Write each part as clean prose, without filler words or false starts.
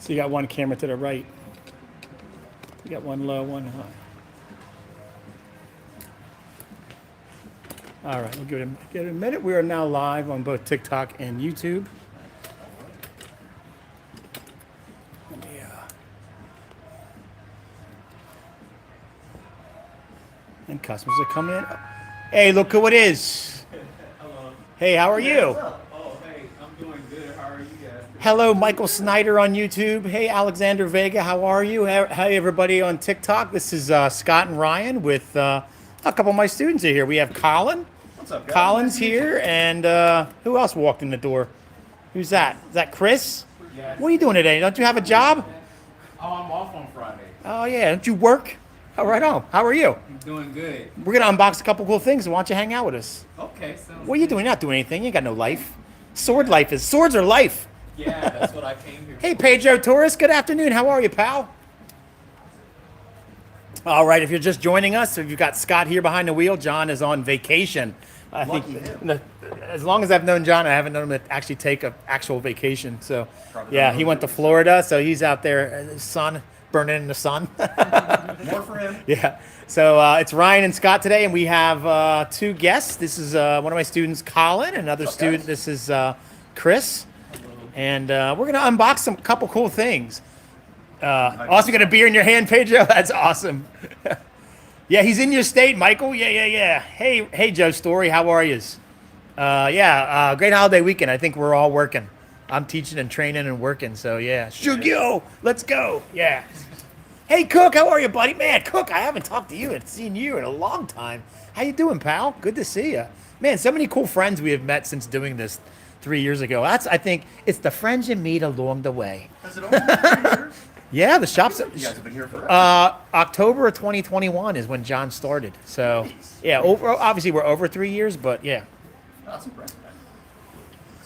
So you got one camera to the right. You got one low, one high. All right, we'll give it a minute. We are now live on both TikTok and YouTube. And customers are coming in. Hey, look who it is. Hello. Hey, how are you? Oh, hey, I'm doing good. How are you guys? Hello, Michael Snyder on YouTube. Hey, Alexander Vega, how are you? Hey, everybody on TikTok. This is Scott and Ryan with a couple of my students are here. We have Colin. What's up, guys? Colin's here, and who else walked in the door? Who's that? Is that Chris? Yes. What are you doing today? Don't you have a job? Oh, I'm off on Friday. Oh, yeah. Don't you work? Oh, right on. How are you? I'm doing good. We're going to unbox a couple cool things, so why don't you hang out with us? Okay, sounds What are you doing? You're not doing anything. You ain't got no life. Swords are life. Yeah, that's what I came here Hey, Pedro Torres. Good afternoon. How are you, pal? All right. If you're just joining us, if you've got Scott here behind the wheel, John is on vacation. I think as long as I've known John, I haven't known him to actually take an actual vacation. So, yeah, he went to Florida, so he's out there, sun burning in the sun. More for him. Yeah. So it's Ryan and Scott today, and we have two guests. This is one of my students, Colin, another student. This is Chris. And we're going to unbox a couple cool things. Also, got a beer in your hand, Pedro? That's awesome. Yeah, he's in your state, Michael. Yeah. Hey, Joe Story, how are you? Great holiday weekend. I think we're all working. I'm teaching and training and working, so yeah. Shugyo, let's go. Yeah. Hey, Cook, how are you, buddy? Man, Cook, I haven't talked to you and seen you in a long time. How you doing, pal? Good to see you. Man, so many cool friends we have met since doing this 3 years ago. I think it's the friends you meet along the way. Has it only been 3 years? Yeah, the shop's... You guys have been here forever. October of 2021 is when John started. So, Nice. yeah, obviously we're over 3 years, but yeah. That's impressive.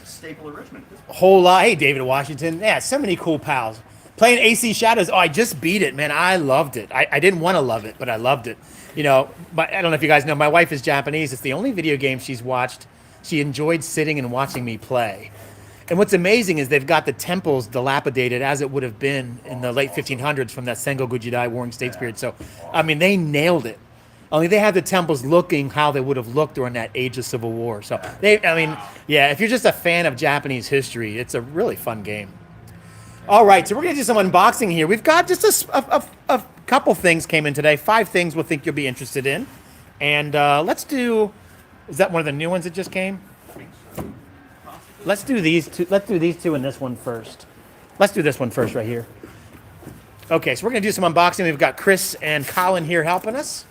It's a staple of Richmond. Whole lot. Hey, David Washington. Yeah, so many cool pals. Playing AC Shadows. Oh, I just beat it, man. I loved it. I didn't want to love it, but I loved it. You know, but I don't know if you guys know, my wife is Japanese. It's the only video game she's watched. She enjoyed sitting and watching me play. And what's amazing is they've got the temples dilapidated as it would have been in the late 1500s from that Sengoku Jidai Warring States period. So, I mean, they nailed it. Only they had the temples looking how they would have looked during that age of civil war. So, if you're just a fan of Japanese history, it's a really fun game. All right, so we're going to do some unboxing here. We've got just a couple things came in today. 5 things we'll think you'll be interested in. And let's do, is that one of the new ones that just came? Let's do these two. Let's do these two and this one first. Let's do this one first right here. Okay, so we're going to do some unboxing. We've got Chris and Colin here helping us.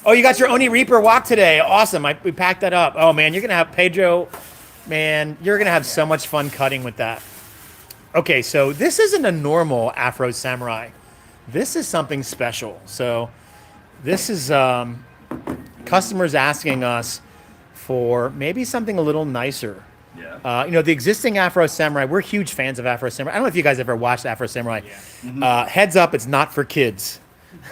Oh, you got your Oni Reaper walk today. Awesome. We packed that up. Oh, man, you're going to have Pedro. Man, you're going to have so much fun cutting with that. Okay, so this isn't a normal Afro Samurai. This is something special. So this is customers asking us for maybe something a little nicer. Yeah. The existing Afro Samurai, we're huge fans of Afro Samurai. I don't know if you guys ever watched Afro Samurai. Yeah. Heads up, it's not for kids.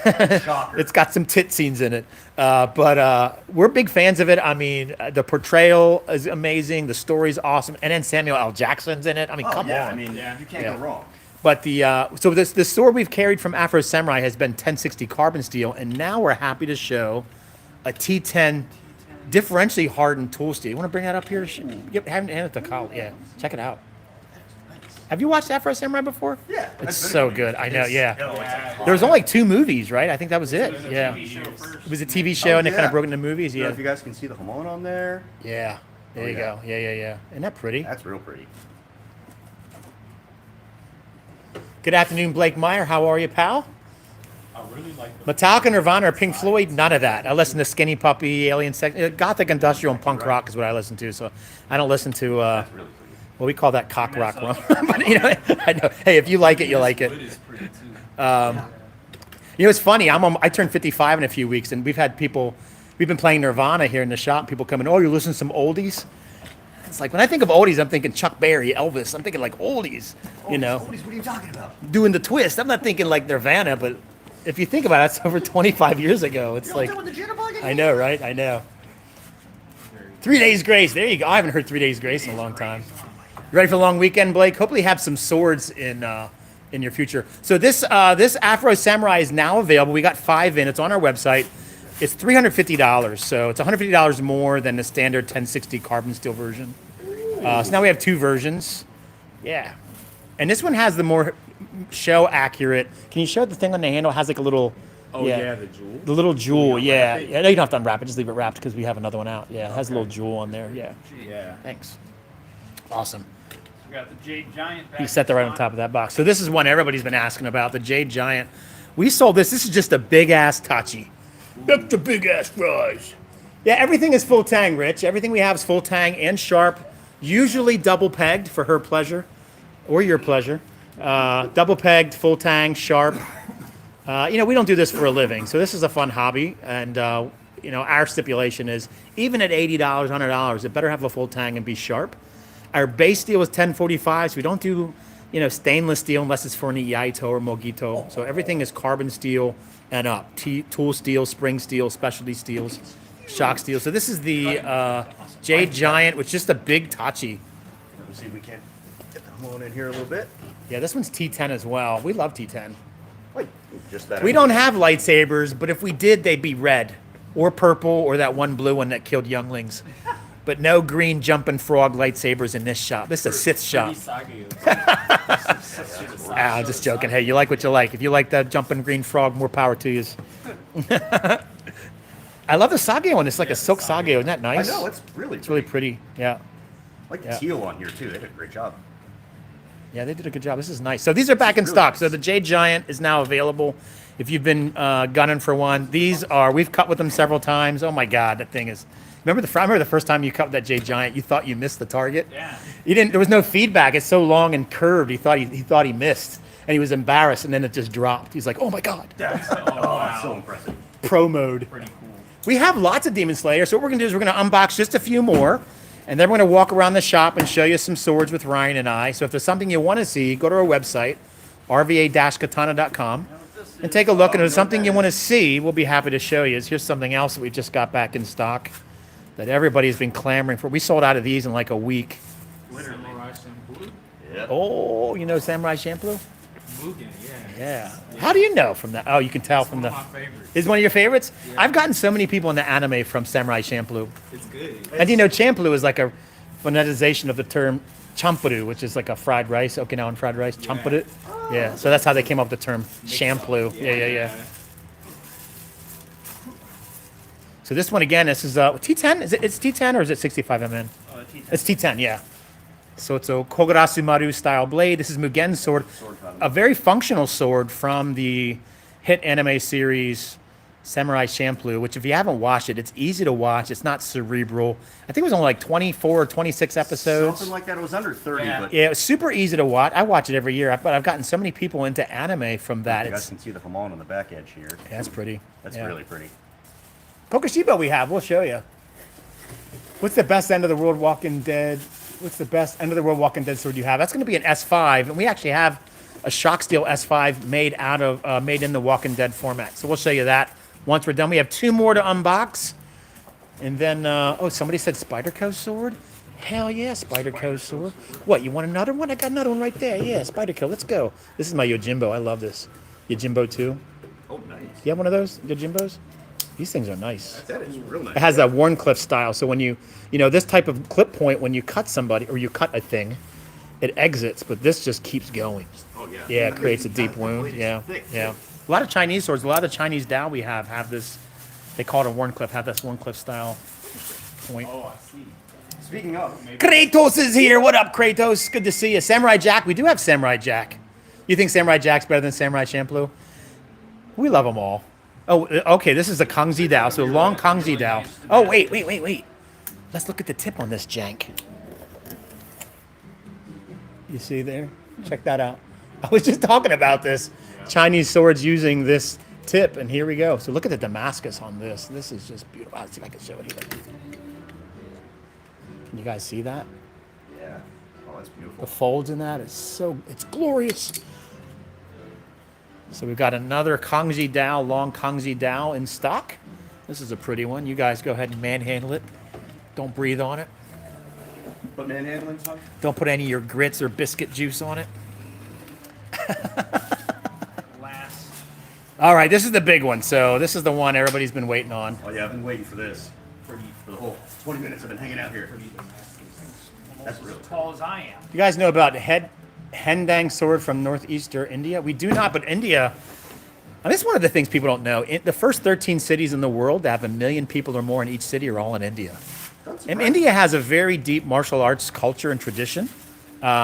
Shocker. It's got some tit scenes in it. But we're big fans of it. I mean, the portrayal is amazing. The story's awesome. And then Samuel L. Jackson's in it. I mean, come on. I mean, you can't go wrong. But the sword we've carried from Afro Samurai has been 1060 carbon steel, and now we're happy to show a T10 differentially hardened tool steel. You want to bring that up here? Hand it to Kyle. Yeah, check it out. Have you watched Afro Samurai before? Yeah. It's so good. I know, yeah. Yeah. There was only 2 movies, right? I think that was it. Yeah. TV show first. It was a TV show, and they kind yeah. of broke into movies. I don't know Yeah. if you guys can see the Hamon on there. Yeah. There you go. Yeah. Isn't that pretty? That's real pretty. Good afternoon, Blake Meyer. How are you, pal? I really like the Metallica, Nirvana, or Pink Floyd? None of that. I listen to Skinny Puppy, Alien Sex, Gothic, Industrial, and Punk Rock is what I listen to. So I don't listen to, That's really pretty. well, we call that cock rock. But, I know. Hey, if you like it, you like it. wood is pretty too. It's funny. I turned 55 in a few weeks, and we've been playing Nirvana here in the shop. People coming, oh, you're listening to some oldies? It's like, when I think of oldies, I'm thinking Chuck Berry, Elvis. I'm thinking like oldies, Oldies, what are you talking about? doing the twist. I'm not thinking like Nirvana, but if you think about it, it's over 25 years ago. It's like, With the jitterbug? I know, right? I know. 3 Days Grace. There you go. I haven't heard 3 Days Grace in a long time. You ready for the long weekend, Blake? Hopefully, have some swords in your future. So this Afro Samurai is now available. We got 5 in. It's on our website. It's $350, so it's $150 more than the standard 1060 carbon steel version. So now we have 2 versions. Yeah, and this one has the more show accurate. Can you show the thing on the handle? It has like a little. Oh yeah, the jewel. The little jewel, yeah. Yeah, no, you don't have to unwrap it. Just leave it wrapped because we have another one out. Yeah, it has a little jewel on there. Yeah. Yeah. Thanks. Awesome. We got the Jade Giant. You set that right on top of that box. So this is one everybody's been asking about, the Jade Giant. We sold this. This is just a big-ass Tachi. Look, the big-ass fries. Yeah, everything is full tang, Rich. Everything we have is full tang and sharp, usually double-pegged for her pleasure or your pleasure. Double-pegged, full tang, sharp. We don't do this for a living, so this is a fun hobby. And, our stipulation is even at $80, $100, it better have a full tang and be sharp. Our base steel is 1045, so we don't do, stainless steel unless it's for an Iaito or Mogito. So everything is carbon steel and up. Tool steel, spring steel, specialty steels, shock steel. So this is the Jade Giant, which is just a big Tachi. Let's see if we can get them on in here a little bit. Yeah, this one's T10 as well. We love T10. Wait, just that. We don't have lightsabers, but if we did, they'd be red or purple or that one blue one that killed younglings. But no green jumping frog lightsabers in this shop. This is a Sith shop. I'm just joking. Hey, you like what you like. If you like that jumping green frog, more power to you. I love the sage one. It's like a silk sage. Isn't that I nice? know, it's really It's really pretty. Yeah. I like the Yeah. teal on here, too. They did a great job. Yeah, they did a good job. This is nice. So these are back in Really stock. nice. So the Jade Giant is now available. If you've been gunning for one, we've cut with them several times. Oh my God, that thing is. Remember the first time you cut with that Jade Giant, you thought you missed the target. Yeah. You didn't. There was no feedback. It's so long and curved. He thought he missed, and he was embarrassed. And then it just dropped. He's like, oh my God, Oh, so impressive. pro mode. Pretty cool. We have lots of Demon Slayer. So what we're gonna do is we're gonna unbox just a few more. And then we're going to walk around the shop and show you some swords with Ryan and I. So if there's something you want to see, go to our website, rva-katana.com, and take a look. And if there's something you want to see, we'll be happy to show you. Here's something else that we just got back in stock that everybody's been clamoring for. We sold out of these in like a week. Samurai Champloo? Yeah. Oh, you know Samurai Champloo? Mugen, Yeah. How do you know from that? Oh, you can tell from One the... of my favorites. Is one of your favorites? I've gotten so many people in the anime from Samurai Champloo. It's good. And Champloo is like a phoneticization of the term champuru, which is like a fried rice, Okinawan fried rice, champuru. Yeah, so that's how they came up with the term champloo. Yeah. So this one again, this is T10. It's T10 or is it 65 mn? It's T10, yeah. So it's a Kogarasu Maru style blade. This is Mugen's sword, a very functional sword from the hit anime series Samurai Champloo, which if you haven't watched it, it's easy to watch. It's not cerebral. I think it was only like 24 or 26 episodes. Something like that. It was under 30, Yeah. but Yeah, it was super easy to watch. I watch it every year, but I've gotten so many people into anime from that. you guys It's can see the Hamon on the back edge here. yeah, that's pretty. That's Yeah. really pretty. Kokoshiba we have. We'll show you. What's the best end of the world Walking Dead? What's the best end of the world Walking Dead sword you have? That's going to be an S5, and we actually have a shock steel S5 made in the Walking Dead format. So we'll show you that once we're done. We have 2 more to unbox, and then somebody said Spyderco sword. Hell yeah, Spyderco sword. What, you want another one? I got another one right there. Yeah, Spyderco. Let's go. This is my Yojimbo. I love this. Yojimbo 2. Oh, nice. You have one of those Yojimbos? These things are nice. That is real nice. It has that Warncliffe style. So when this type of clip point, when you cut somebody or you cut a thing, it exits, but this just keeps going. Oh, yeah. Yeah, it creates a deep The wound. blade is Yeah, thick, yeah. too. A lot of Chinese swords, a lot of the Chinese Dao we have this. They call it a Warncliffe. Have this Warncliffe style point. Oh, I see. Speaking of, Kratos is here. What up, Kratos? Good to see you. Samurai Jack. We do have Samurai Jack. You think Samurai Jack's better than Samurai Champloo? We love them all. Oh, okay. This is the Kangzi Dao. So long Kangzi Dao. Oh, wait. Let's look at the tip on this jank. You see there? Check that out. I was just talking about this. Chinese swords using this tip, and here we go. So look at the Damascus on this. This is just beautiful. Let's see if I can show it here. Can you guys see that? yeah. Oh, that's The beautiful. folds in that it's glorious. So we've got another Kangzi Dao, long Kangzi Dao in stock. This is a pretty one. You guys go ahead and manhandle it. Don't breathe on it. Put manhandling on? Don't put any of your grits or biscuit juice on it. Last. All right, this is the big one. So this is the one everybody's been waiting on. Oh yeah, I've been waiting for this. For the whole 20 minutes I've been hanging out here. That's Almost really as tall as I am. You guys know about Hendang sword from northeastern India? We do not, but India. And this is one of the things people don't know. The first 13 cities in the world that have 1 million people or more in each city are all in India. And India has a very deep martial arts culture and tradition.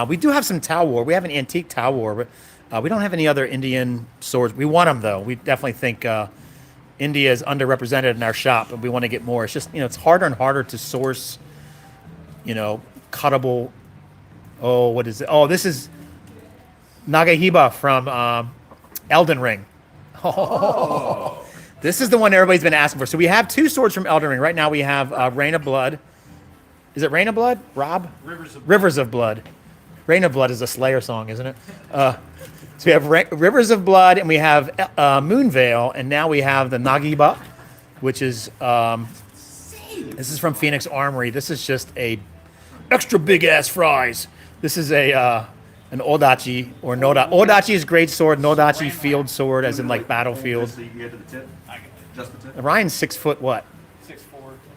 We do have some Tao War. We have an antique Tao War, but we don't have any other Indian swords. We want them, though. We definitely think India is underrepresented in our shop, and we want to get more. It's just, it's harder and harder to source, cuttable. Oh, what is it? Oh, this is Nagahiba from Elden Ring. Oh. This is the one everybody's been asking for. So we have 2 swords from Elden Ring. Right now we have Rain of Blood. Is it Rain of Blood, Rob? Rivers of Blood. Rain of Blood is a Slayer song, isn't it? So we have Rivers of Blood, and we have Moonveil, and now we have the Nagiba, which is this is from Phoenix Armory. This is just a extra big ass fries. This is an Odachi or Noda. Odachi is great sword. Nodachi field sword, as in like battlefield. So you can get to the tip? Just the tip? Ryan's 6 foot what? 6'4".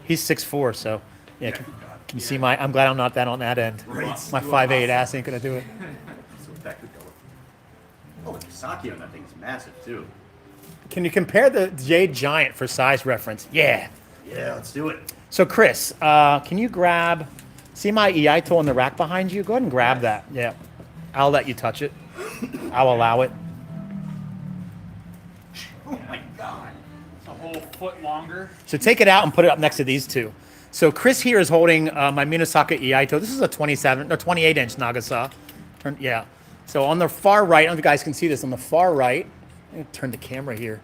He's 6'4", so yeah. Can you see my? I'm glad I'm not that on that end. Right. My 5'8" ass ain't gonna do it. So back to go. Oh, the Saki on that thing is massive too. Can you compare the Jade Giant for size reference? Yeah. Yeah, let's do it. So Chris, can you grab? See my Iaito on the rack behind you? Go ahead and grab that. Yeah. I'll let you touch it. I'll allow it. Oh my god. It's a whole foot longer. So take it out and put it up next to these 2. So Chris here is holding my Minasaka Iaito. This is a 27 or 28-inch Nagasa. Yeah. So on the far right, I don't know if you guys can see this. On the far right, I'm gonna turn the camera here.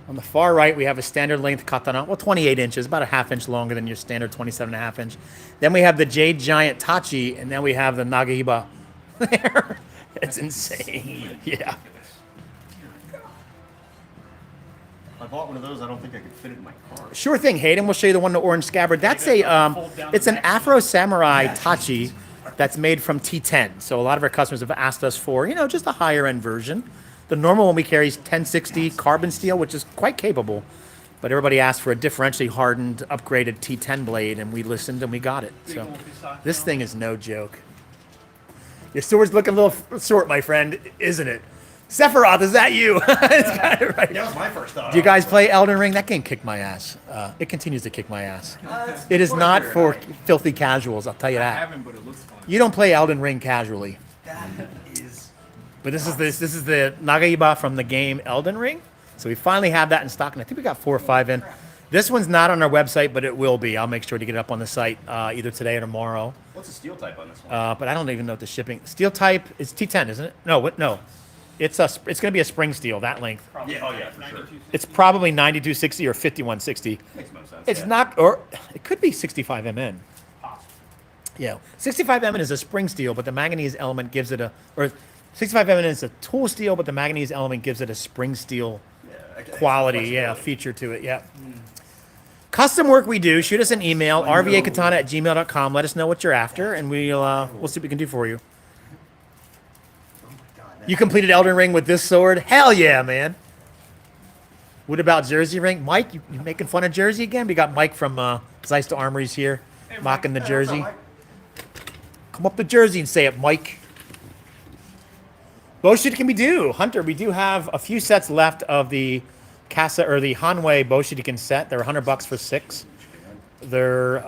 On the far right, we have a standard length katana. Well, 28 inches, about a ½ inch longer than your standard 27.5 inch. Then we have the Jade Giant Tachi, and then we have the Nagahiba. There. It's insane. Yeah. If I bought one of those, I don't think I could fit it in my car. Sure thing, Hayden. We'll show you the one in the orange scabbard. That's it's an Afro Samurai Tachi that's made from T10. So a lot of our customers have asked us for, just a higher end version. The normal one we carry is 1060 carbon steel, which is quite capable. But everybody asked for a differentially hardened, upgraded T10 blade, and we listened and we got it. So this thing is no joke. Your sword's looking a little short, my friend, isn't it? Sephiroth, is that you? It's kind of right. That was my first thought. Do you guys play Elden Ring? That game kicked my ass. It continues to kick my ass. It is not for filthy casuals, I'll tell you I that. haven't, but it looks fun. You don't play Elden Ring casually. That is. But this is the Nagaiba from the game Elden Ring. So we finally have that in stock, and I think we got 4 or 5 in. This one's not on our website, but it will be. I'll make sure to get it up on the site either today or tomorrow. What's the steel type on this one? But I don't even know what the shipping. Steel type is T10, isn't it? No, what? No. It's going to be a spring steel, that length. Probably Yeah, oh yeah, for sure. 92. It's probably 9260 or 5160. Makes no sense. It's yeah. not, or it could be 65 mn. Possible. Yeah, 65 mn is a spring steel, but the manganese element gives it or 65 mn is a tool steel, but the manganese element gives it a spring steel quality, feature to it. Yeah. Custom work we do. Shoot us an email, rvakatana@gmail.com. Let us know what you're after, and we'll see what we can do for you. You completed Elden Ring with this sword? Hell yeah, man. What about Jersey Ring? Mike, you making fun of Jersey again? We got Mike from Zeista Armories here, mocking the Jersey. Come up to Jersey and say it, Mike. Bowshit can we do? Hunter, we do have a few sets left of the Casa or the Hanwei Bowshitiken set. They're $100 for 6. They're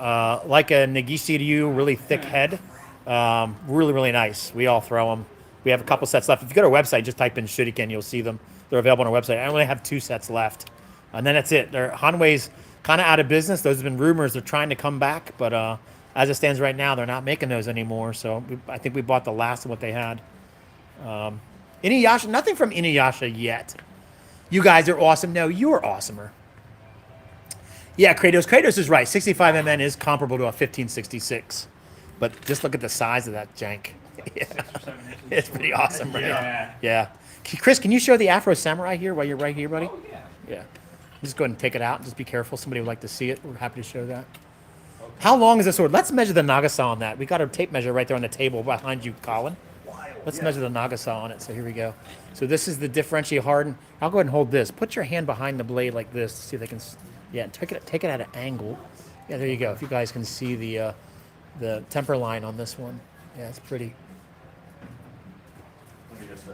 like a Nagisi Ryu, really thick head. Really, really nice. We all throw them. We have a couple sets left. If you go to our website, just type in Shuriken, you'll see them. They're available on our website. I only have 2 sets left. And then that's it. Hanwei's kind of out of business. Those have been rumors. They're trying to come back. But as it stands right now, they're not making those anymore. So I think we bought the last of what they had. Inuyasha, nothing from Inuyasha yet. You guys are awesome. No, you're awesomer. Yeah, Kratos. Kratos is right. 65 mn is comparable to a 1566. But just look at the size of that jank. Yeah. 6 or 7 inches. It's pretty awesome, right? Yeah. Yeah. Chris, can you show the Afro Samurai here while you're right here, buddy? Oh, yeah. Yeah. Just go ahead and take it out. Just be careful. Somebody would like to see it. We're happy to show that. How long is the sword? Let's measure the Nagasa on that. We got a tape measure right there on the table behind you, Colin. Let's measure the Nagasa on it. So here we go. So this is the differentially hardened. I'll go ahead and hold this. Put your hand behind the blade like this. See if they can. Yeah, take it at an angle. Yeah, there you go. If you guys can see the temper line on this one. Yeah, it's pretty. Let me just,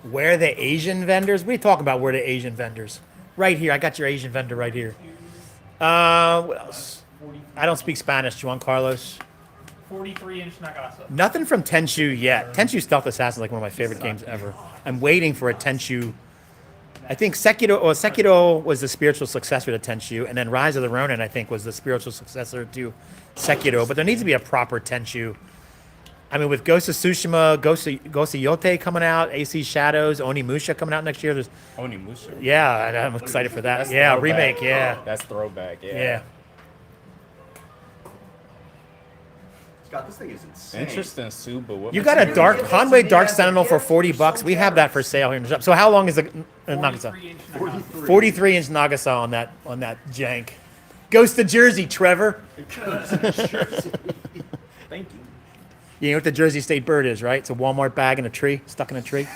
Where the Asian vendors? What are you talking about? Where the Asian vendors? Right here. I got your Asian vendor right here. What else? I don't speak Spanish. Juan Carlos. 43-inch Nagasa. Nothing from Tenchu yet. Tenchu Stealth Assassin is like one of my favorite games ever. I'm waiting for a Tenchu. I think Sekiro was the spiritual successor to Tenchu, and then Rise of the Ronin, I think, was the spiritual successor to Sekiro. But there needs to be a proper Tenchu. I mean, with Ghost of Tsushima, Ghost of Yote coming out, AC Shadows, Onimusha coming out next year. There's, Onimusha. yeah, and I'm excited for that. That's Yeah, throwback. remake, yeah. That's throwback, yeah. Yeah. Scott, this thing is insane. Interesting, Sue, but what You got a dark Conway Dark Sentinel for $40. We have that for sale here in the shop. So how long is the Nagasa? 43-inch Nagasa. 43-inch Nagasa on that jank. Goes to Jersey, Trevor. Thank you. You know what the Jersey State bird is, right? It's a Walmart bag in a tree, stuck in a tree.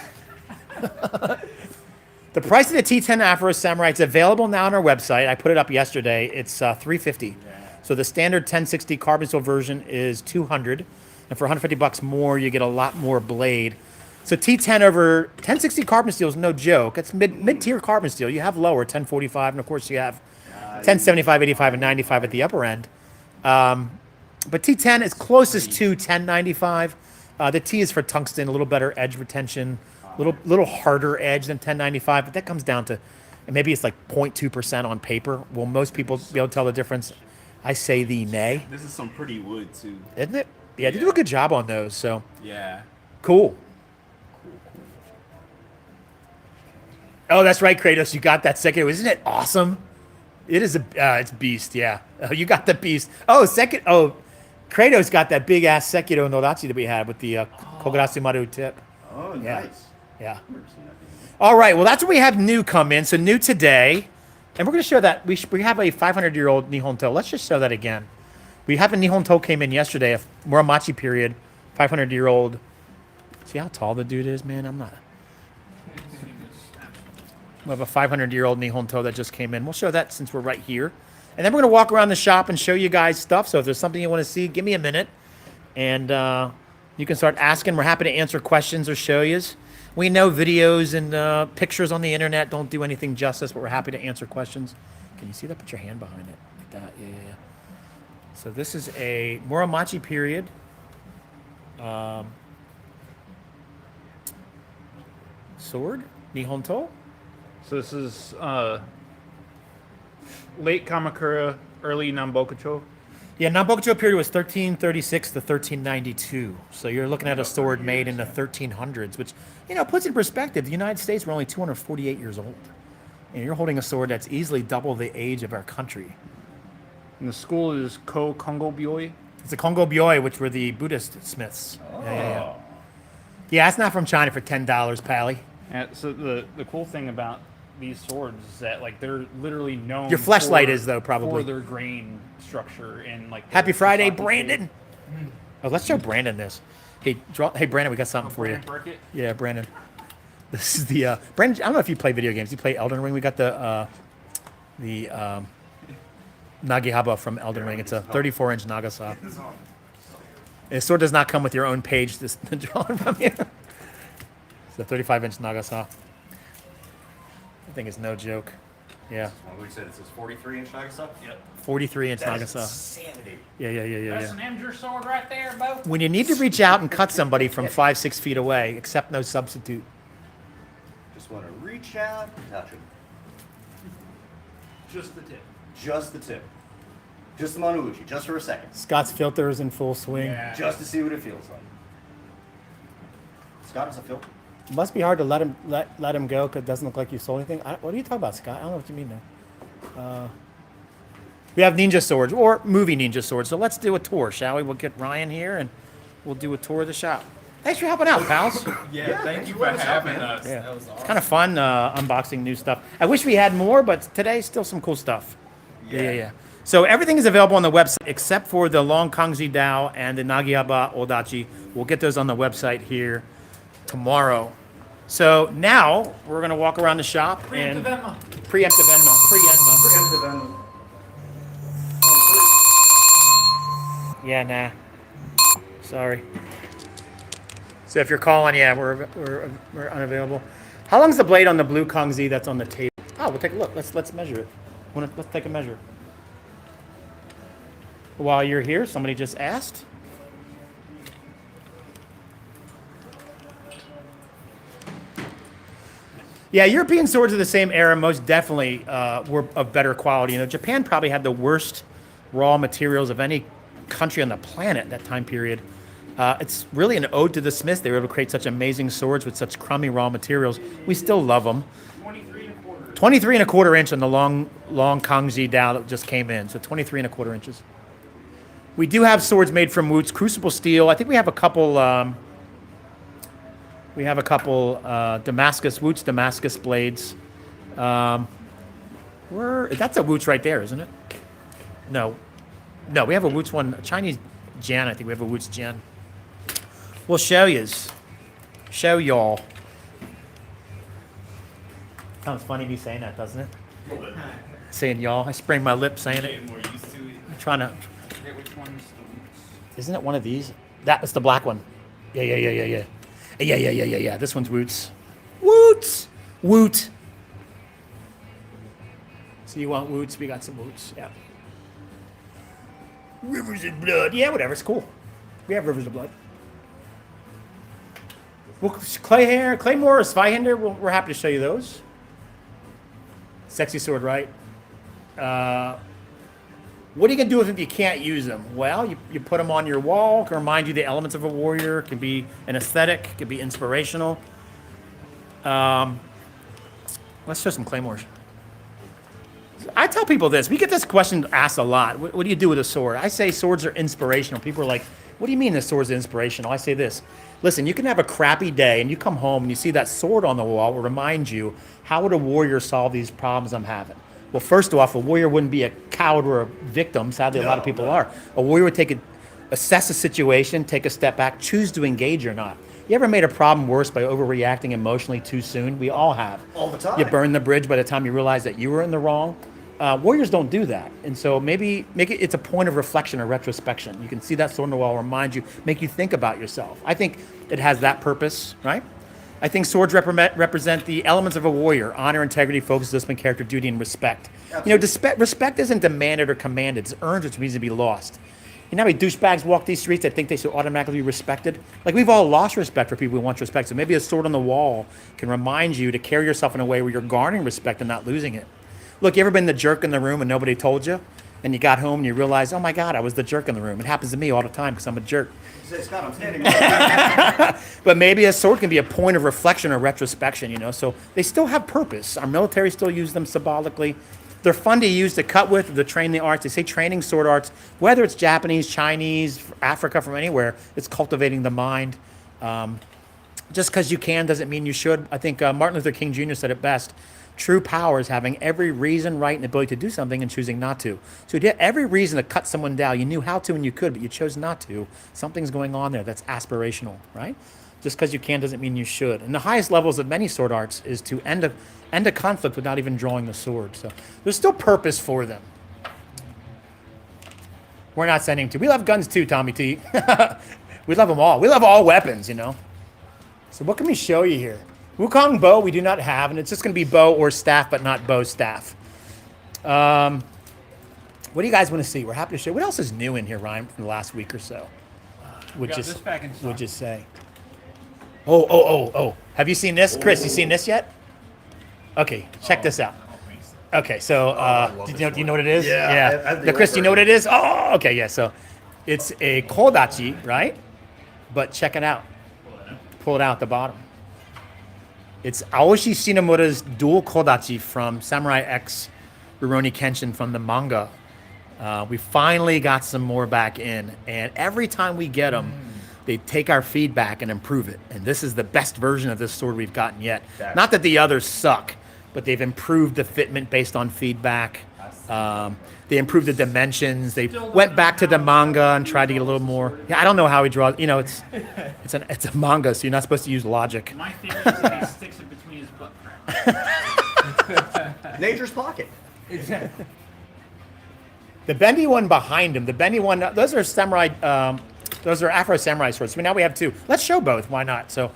The price of the T10 Afro Samurai, it's available now on our website. I put it up yesterday. It's $350. So the standard 1060 carbon steel version is $200, and for $150 more, you get a lot more blade. So T10 over 1060 carbon steel is no joke. It's mid-tier carbon steel. You have lower 1045, and of course you have 1075, 85, and 95 at the upper end. But T10 is closest to 1095. The T is for tungsten, a little better edge retention, little harder edge than 1095, but that comes down to, and maybe it's like 0.2% on paper. Will most people be able to tell the difference? I say the nay. This is some pretty wood, too. Isn't it? Yeah, they do a good job on those, so Yeah. cool. Oh, that's right, Kratos. You got that second. Isn't it awesome? It is it's beast, yeah. Oh, you got the beast. Oh, Kratos got that big ass Sekiro Nodachi that we had with the Kogarasu Maru tip. Oh, Yeah. nice. Yeah. Never seen that before. All right, well, that's where we have new come in. So new today, and we're going to show that we have a 500-year-old Nihonto. Let's just show that again. We have a Nihonto came in yesterday, a Muromachi period, 500-year-old. See how tall the dude is, man? I'm not. We have a 500-year-old Nihonto that just came in. We'll show that since we're right here. And then we're going to walk around the shop and show you guys stuff. So if there's something you want to see, give me a minute. And you can start asking. We're happy to answer questions or show you. We know videos and pictures on the internet don't do anything justice, but we're happy to answer questions. Can you see that? Put your hand behind it. Like that. Yeah, yeah, yeah. So this is a Muromachi period. Sword. Nihonto. So this is late Kamakura, early Nambokucho. Yeah, Nambokucho period was 1336 to 1392. So you're looking at a sword made in the 1300s, which, puts in perspective. The United States were only 248 years old. And you're holding a sword that's easily double the age of our country. And the school is Ko Kongo Byoi. It's the Kongo Byoi, which were the Buddhist smiths. Yeah. Yeah, it's not from China for $10, Pally. And so the cool thing about these swords is that they're literally known. Your fleshlight is, though, probably. for their grain structure and their Happy Friday, stocky Brandon. Oh, let's show Brandon this. Hey, Brandon, we got something for you. Brandon Burkett. Yeah, Brandon. This is the Brandon. I don't know if you play video games. You play Elden Ring. We got the Nagihaba from Elden Ring. It's a 34-inch Nagasa. The sword does not come with your own page. This drawn from you. It's a 35-inch Nagasa. I think it's no joke. Yeah, Well, we said it says 43-inch Nagasa? Yep. 43-inch That's Nagasa. insanity. Yeah. That's an Imgur sword right there, Bo. When you need to reach out and cut somebody from 5-6 feet away, accept no substitute. Just want to reach out and touch him. Just the tip. Just the tip. Just the Manuuchi, just for a second. Scott's filter is in full swing. Yeah. Just to see what it feels like. Scott, is a filter? It must be hard to let him go because it doesn't look like you sold anything. What are you talking about, Scott? I don't know what you mean there. We have ninja swords or movie ninja swords. So let's do a tour, shall we? We'll get Ryan here and we'll do a tour of the shop. Thanks for helping out, pals. Yeah, thank you for letting us help, having man. us. Yeah. That was It's awesome. kind of fun unboxing new stuff. I wish we had more, but today's still some cool stuff. Yeah. So everything is available on the website except for the Long Kangji Dao and the Nagiaba Odachi. We'll get those on the website here tomorrow. So now we're gonna walk around the shop and preemptive Enma. Yeah, nah. Sorry. So if you're calling, yeah, we're unavailable. How long's the blade on the blue Kangzi that's on the table? Oh, we'll take a look. Let's measure it. Let's take a measure. While you're here, somebody just asked. Yeah, European swords of the same era most definitely were of better quality. You know, Japan probably had the worst raw materials of any country on the planet at that time period. It's really an ode to the Smiths. They were able to create such amazing swords with such crummy raw materials. We still love them. 23 and a quarter inch on the long Kangji Dao that just came in. So 23 and a quarter inches. We do have swords made from Wootz crucible steel. I think we have a couple. Damascus Wootz Damascus blades. That's a Wootz right there, isn't it? No, we have a Wootz one. Chinese Jan. I think we have a Wootz Jan. We'll show y'all. Sounds funny me saying that, doesn't it? Saying y'all. I sprained my lip saying it. More used to it. I'm trying to. Which one's the Isn't it one of these? That's the black one. Yeah. This one's Wootz. Woot. So you want Wootz? We got some Wootz. Yeah. Rivers of blood. Yeah, whatever. It's cool. We have rivers of blood. Well, Claymore or Zweihander, we're happy to show you those. Sexy sword, right? What are you going to do with them if you can't use them? Well, you put them on your wall. Can remind you the elements of a warrior. Can be an aesthetic. Can be inspirational. Let's show some claymores. I tell people this. We get this question asked a lot. What do you do with a sword? I say swords are inspirational. People are like, what do you mean this sword's inspirational? I say this. Listen, you can have a crappy day and you come home and you see that sword on the wall will remind you, how would a warrior solve these problems I'm having? Well, first off, a warrior wouldn't be a coward or a victim. Sadly, a lot of people are. A warrior would assess a situation, take a step back, choose to engage or not. You ever made a problem worse by overreacting emotionally too soon? We all have. All the time. You burn the bridge by the time you realize that you were in the wrong. Warriors don't do that. And so maybe it's a point of reflection or retrospection. You can see that sword on the wall, remind you, make you think about yourself. I think it has that purpose, right? I think swords represent the elements of a warrior: honor, integrity, focus, discipline, character, duty, and respect. Absolutely. You know, respect isn't demanded or commanded. It's earned, which means to be lost. You know how many douchebags walk these streets that think they should automatically be respected? Like, we've all lost respect for people we want respect. So maybe a sword on the wall can remind you to carry yourself in a way where you're garnering respect and not losing it. Look, you ever been the jerk in the room and nobody told you? And you got home and you realized, oh my God, I was the jerk in the room. It happens to me all the time because I'm a jerk. Say, Scott, I'm standing up. But maybe a sword can be a point of reflection or retrospection, you know. So they still have purpose. Our military still use them symbolically. They're fun to use to cut with, to train the arts. They say training sword arts, whether it's Japanese, Chinese, Africa, from anywhere, it's cultivating the mind. Just because you can doesn't mean you should. I think Martin Luther King Jr. said it best. True power is having every reason, right, and ability to do something and choosing not to. So you had every reason to cut someone down. You knew how to and you could, but you chose not to. Something's going on there that's aspirational, right? Just because you can doesn't mean you should. And the highest levels of many sword arts is to end a conflict without even drawing the sword. So there's still purpose for them. We're not sending to. We love guns too, Tommy T. We love them all. We love all weapons, you know. So what can we show you here? Wukong bow we do not have, and it's just going to be bow or staff, but not bow staff. What do you guys want to see? We're happy to show. What else is new in here, Ryan, from the last week or so? Would you say? Oh. Have you seen this? Chris, you seen this yet? Okay, check this out. Okay, so do you know what it is? Yeah. Chris, do you know what it is? Oh, okay, yeah. So it's a kodachi, right? But check it out. Pull it out the bottom. It's Aoshi Shinomura's dual kodachi from Samurai X Rurouni Kenshin from the manga. We finally got some more back in, and every time we get them, they take our feedback and improve it. And this is the best version of this sword we've gotten yet. Not that the others suck, but they've improved the fitment based on feedback. They improved the dimensions. They went back to the manga and tried to get a little more. Yeah, I don't know how he draws. You know, it's a manga, so you're not supposed to use logic. My favorite is that he sticks it between his butt crack. Nature's pocket. Exactly. The bendy one behind him, the bendy one, those are samurai. Those are Afro samurai swords. So now we have two. Let's show both. Why not? So.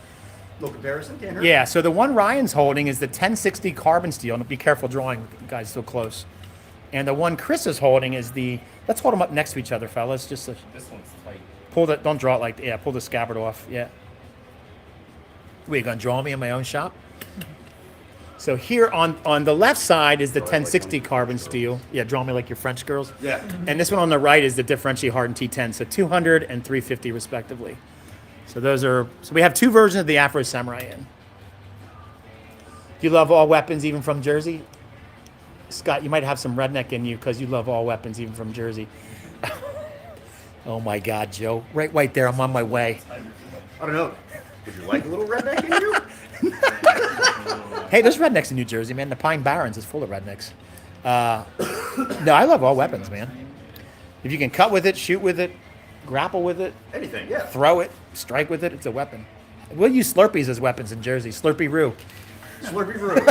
Little comparison, can't hurt. Yeah, so the one Ryan's holding is the 1060 carbon steel. And be careful drawing, you guys so close. And the one Chris is holding is the. Let's hold them up next to each other, fellas. Just This one's tight. pull the. Don't draw it like. Yeah, pull the scabbard off. Yeah. Wait, you gonna draw me in my own shop? So here on the left side is the 1060 carbon steel. Yeah, draw me like your French girls. Yeah. And this one on the right is the differentially hardened T10. So 200 and 350 respectively. So those are. So we have two versions of the Afro Samurai in. Do you love all weapons, even from Jersey? Scott, you might have some redneck in you because you love all weapons, even from Jersey. Oh my God, Joe. Right there. I'm on my way. I don't know. Would you like a little redneck in you? Hey, there's rednecks in New Jersey, man. The Pine Barrens is full of rednecks. No, I love all weapons, man. If you can cut with it, shoot with it, grapple with it, Anything, yeah. throw it, strike with it, it's a weapon. We'll use Slurpees as weapons in Jersey. Slurpee-roo. Slurpee brew.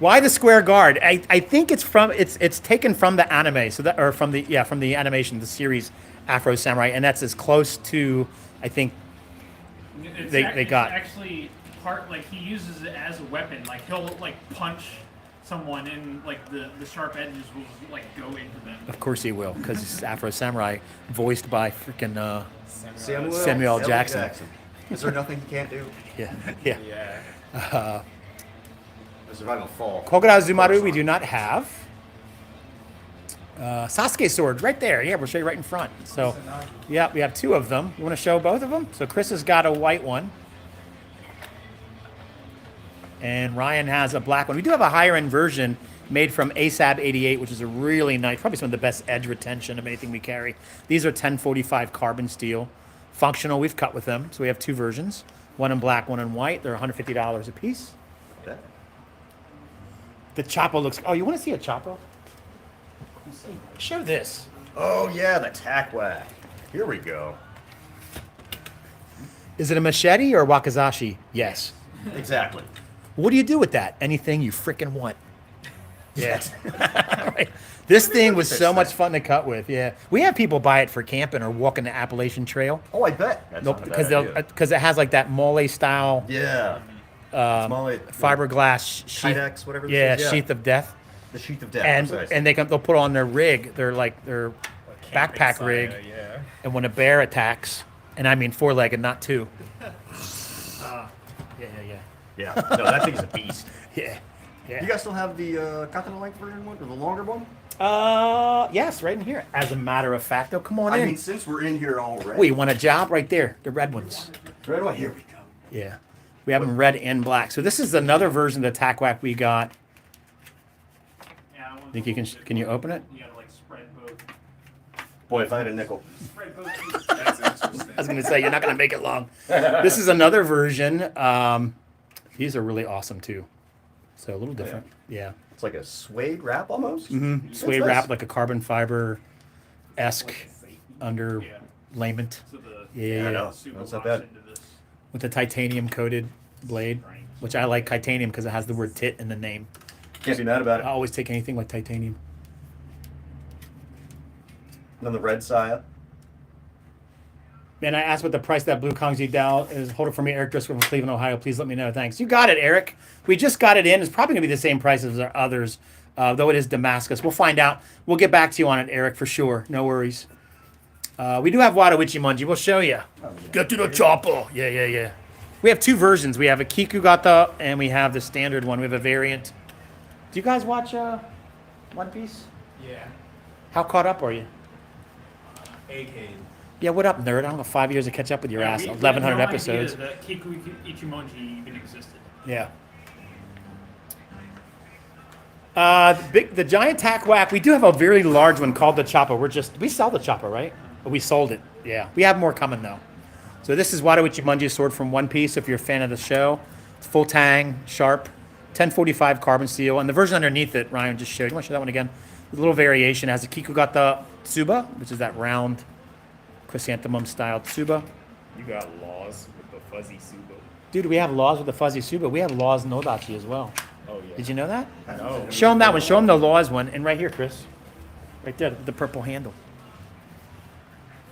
Why the square guard? I think it's taken from the anime, so that, or from the animation, the series Afro Samurai, and that's as close to I think they got. It's actually part like he uses it as a weapon. Like he'll like punch someone and like the sharp edges will like go into them. Of course he will, because it's Afro Samurai, voiced by freaking Samuel L. Jackson. Is there nothing you can't do? Yeah. Yeah. The survival fall. Kokoda Zumaru we do not have. Sasuke swords right there. Yeah, we'll show you right in front. So, yeah, we have two of them. You want to show both of them? So Chris has got a white one. And Ryan has a black one. We do have a higher end version made from ASAB 88, which is a really nice, probably some of the best edge retention of anything we carry. These are 1045 carbon steel. Functional, we've cut with them. So we have two versions. One in black, one in white. They're $150 a piece. Okay. The Chapo looks... Oh, you want to see a Chapo? Show this. Oh yeah, the tack whack. Here we go. Is it a machete or a wakizashi? Yes. Exactly. What do you do with that? Anything you freaking want. Yes. Right. This thing was so much fun to cut with. Yeah. We have people buy it for camping or walking the Appalachian Trail. Oh, I bet. That's Nope, not a bad idea. because it has like that mole style Yeah. Small fiberglass sheath. Kydex, whatever this Yeah, is, yeah. sheath of death. The sheath of death. And precisely. they'll put on their rig, their backpack rig, Yeah. and when a bear attacks, and I mean four-legged, not two. Yeah. No, that thing is a beast. Yeah. You guys still have the Katana length version one or the longer one? Yes, right in here. As a matter of fact, though, come on I in. mean, since we're in here already. Wait, you want a job right there? The red ones. Right away. Here we go. Yeah. We have them red and black. So this is another version of the Takwak we got. Yeah, I Think you can you open it? You gotta like spread both. Boy, if I had a nickel. Spread both. That's interesting. I was going to say, you're not going to make it long. This is another version. These are really awesome, too. So a little different. Yeah. It's like a suede wrap almost. Mm-hmm. Suede nice. wrap, like a carbon fiber-esque underlayment. So the Yeah. know. super That's not locks bad. into this. With the titanium-coated blade, which I like titanium because it has the word tit in the name. Can't be mad about it. I always take anything with titanium. And then the red saya. Man, I asked what the price of that blue Kongji Dell is. Hold it for me, Eric Driscoll from Cleveland, Ohio. Please let me know. Thanks. You got it, Eric. We just got it in. It's probably going to be the same price as our others, though it is Damascus. We'll find out. We'll get back to you on it, Eric, for sure. No worries. We do have Wadawichi Munji. We'll show you. Get to the chopper. Yeah. We have two versions. We have a Kikugata and we have the standard one. We have a variant. Do you guys watch One Piece? Yeah. How caught up are you? A-Cade. Yeah, what up, nerd? I don't know, 5 years to catch up with your ass. We had 1,100 no episodes. idea that Kiku Ichimonji even existed. Yeah. The giant Takwak, we do have a very large one called the Chopper. We sell the Chopper, right? We sold it. Yeah. We have more coming, though. So this is Wadawichi Munji's sword from One Piece, if you're a fan of the show. It's full tang, sharp. 1045 carbon steel, and the version underneath it, Ryan just showed. You want to show that one again? A little variation. It has a Kikugata Tsuba, which is that round chrysanthemum style Tsuba. You got laws with the fuzzy Subo. Dude, we have laws with the fuzzy Tsuba. We have laws Nodachi as well. Oh yeah. Did you know that? No. Show him that one. Show him the laws one. And right here, Chris. Right there, the purple handle.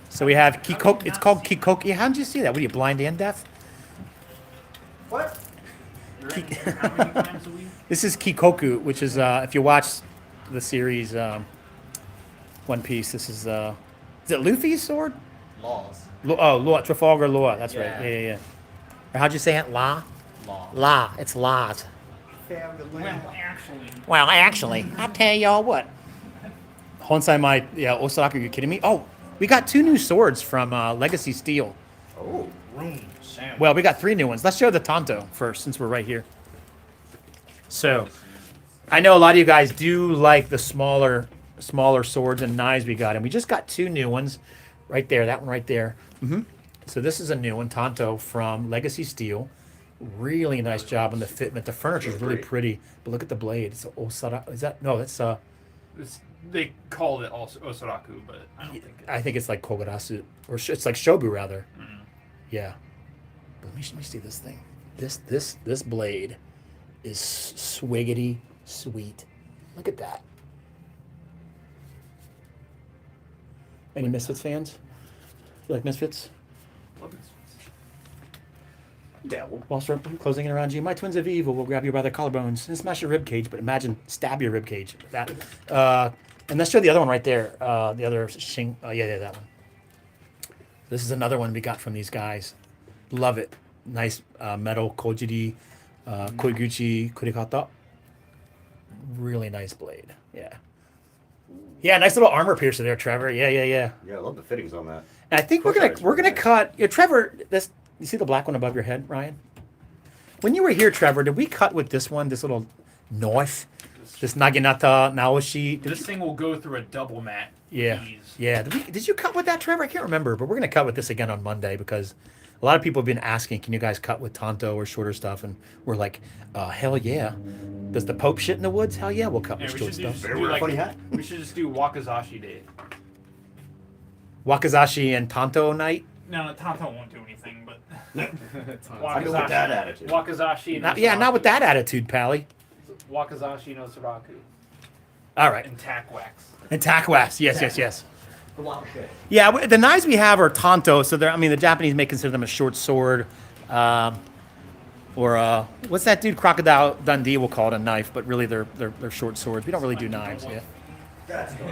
So we have Kikoku. It's called Kikoku. How did you see that? What are you, blind and deaf? What? You're in here how many times a week? This is Kikoku, which is, if you watch the series One Piece, this is it Luffy's sword? Laws. Law, Trafalgar Law. That's right. Yeah. Yeah. Or how'd you say it? La? Law. La. It's laws. Well, Well, actually, I'll tell y'all what. Honsai Mai, yeah, Osaka, are you kidding me? Oh, we got 2 new swords from Legacy Steel. Oh. Well, we got 3 new ones. Let's show the Tonto first, since we're right here. So, I know a lot of you guys do like the smaller swords and knives we got, and we just got 2 new ones. Right there, that one right there. So this is a new one, Tonto from Legacy Steel. Really nice job on the fitment. The furniture is really pretty, but look at the blade. It's Osara. Is that no? That's they call it also Osaraku, but I don't think it. I think it's like Kogarasu, or it's like Shobu rather. Yeah. But let me see this thing. This blade is swiggity sweet. Look at that. Any Misfits fans? You like Misfits? Yeah. Well, While closing in around you, my twins of evil will grab you by the collarbones and smash your rib cage. But imagine stab your rib cage. That. And let's show the other one right there. The other shing. Yeah, that one. This is another one we got from these guys. Love it. Nice metal Kojiri, Koiguchi Kurikata. Really nice blade. Yeah. Yeah, nice little armor piercer there, Trevor. Yeah. yeah, I love the fittings on that. And I think we're gonna cut. Yeah, Trevor. This you see the black one above your head, Ryan? When you were here, Trevor, did we cut with this one? This little knife, this Naginata Naoshi. This thing will go through a double mat. Yeah, Ease. yeah. Did you cut with that, Trevor? I can't remember, but we're gonna cut with this again on Monday because a lot of people have been asking, can you guys cut with Tonto or shorter stuff? And we're like, hell yeah. Does the Pope shit in the woods? Hell yeah, we'll cut Yeah, with we short should stuff. just Better do wear a like funny hat. we should just do Wakazashi Day. Wakazashi and Tonto night. No, Tonto won't do anything, but I go with that attitude. Wakazashi and Not with that attitude, Pally. Wakazashi no Saraku All right. and tack wax. And Takwas. Yes. The Waka shit. Yeah, the knives we have are Tonto, so they're. I mean, the Japanese may consider them a short sword, or what's that dude? Crocodile Dundee will call it a knife, but really they're short swords. We don't really do knives. Yeah. That's the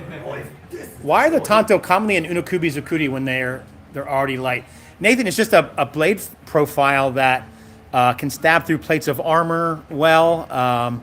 Why are the Tonto commonly in Unokubi Zukuri when they're already light? Nathan, it's just a blade profile that can stab through plates of armor well.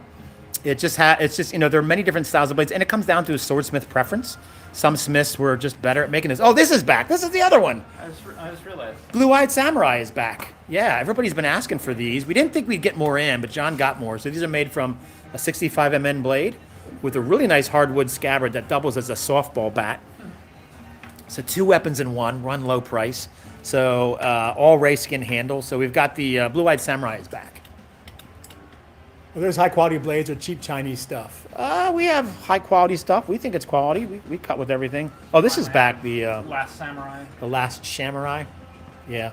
It's just there are many different styles of blades, and it comes down to a swordsmith preference. Some smiths were just better at making this. Oh, this is back. This is the other one. I just realized. Blue-Eyed Samurai is back. Yeah, everybody's been asking for these. We didn't think we'd get more in, but John got more. So these are made from a 65 MN blade with a really nice hardwood scabbard that doubles as a softball bat. So 2 weapons in one, run low price. So all ray skin handles. So we've got the Blue-Eyed Samurai is back. Well, there's high-quality blades or cheap Chinese stuff. We have high-quality stuff. We think it's quality. We cut with everything. Oh, this is back, the Last Samurai. Last Samurai. Yeah.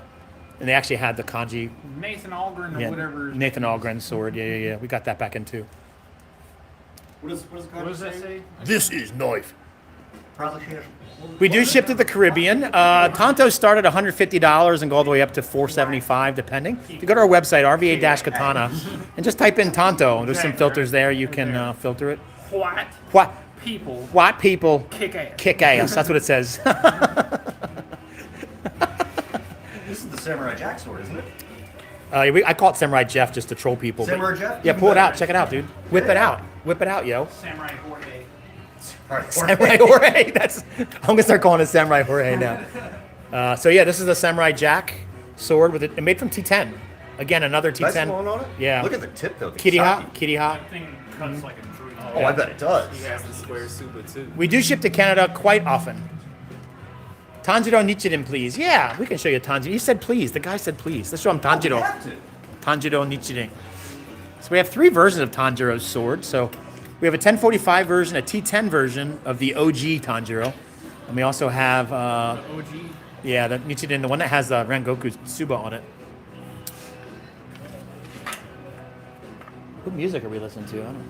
And they actually had the kanji. Nathan Algren or Yeah, whatever. Nathan Algren's sword. Yeah. We got that back in too. What What does that say? This is knife. Prosecution. We do ship to the Caribbean. Tonto start at $150 and go all the way up to $475 depending. If you go to our website, RVA-Katana, and just type in Tonto, there's some filters there. You can filter it. What people What people kick ass? kick ass. That's what it says. This is the Samurai Jack sword, isn't it? I call it Samurai Jeff just to troll people. but- Samurai Jeff? Yeah, pull it out. Check it out, dude. Whip it out. Whip it out, yo. Samurai Jorge. Samurai Jorge. I'm gonna start calling it Samurai Jorge now. So yeah, this is the Samurai Jack sword with it made from T10. Again, another Nice T10. one on it? Yeah. Look at the tip though. the Kiriha, Kisaki. Kiriha. That thing cuts like a tree. Oh, I bet it does. He has the square Suba too. We do ship to Canada quite often. Tanjiro Nichiren, please. Yeah, we can show you Tanjiro. He said please. The guy said please. Let's show him We Tanjiro. have to. Tanjiro Nichiren. So we have 3 versions of Tanjiro's sword. So we have a 1045 version, a T10 version of the OG Tanjiro. And we also have, The OG. yeah, the Nichiren, the one that has the Rengoku Tsuba on it. What music are we listening to? I don't know.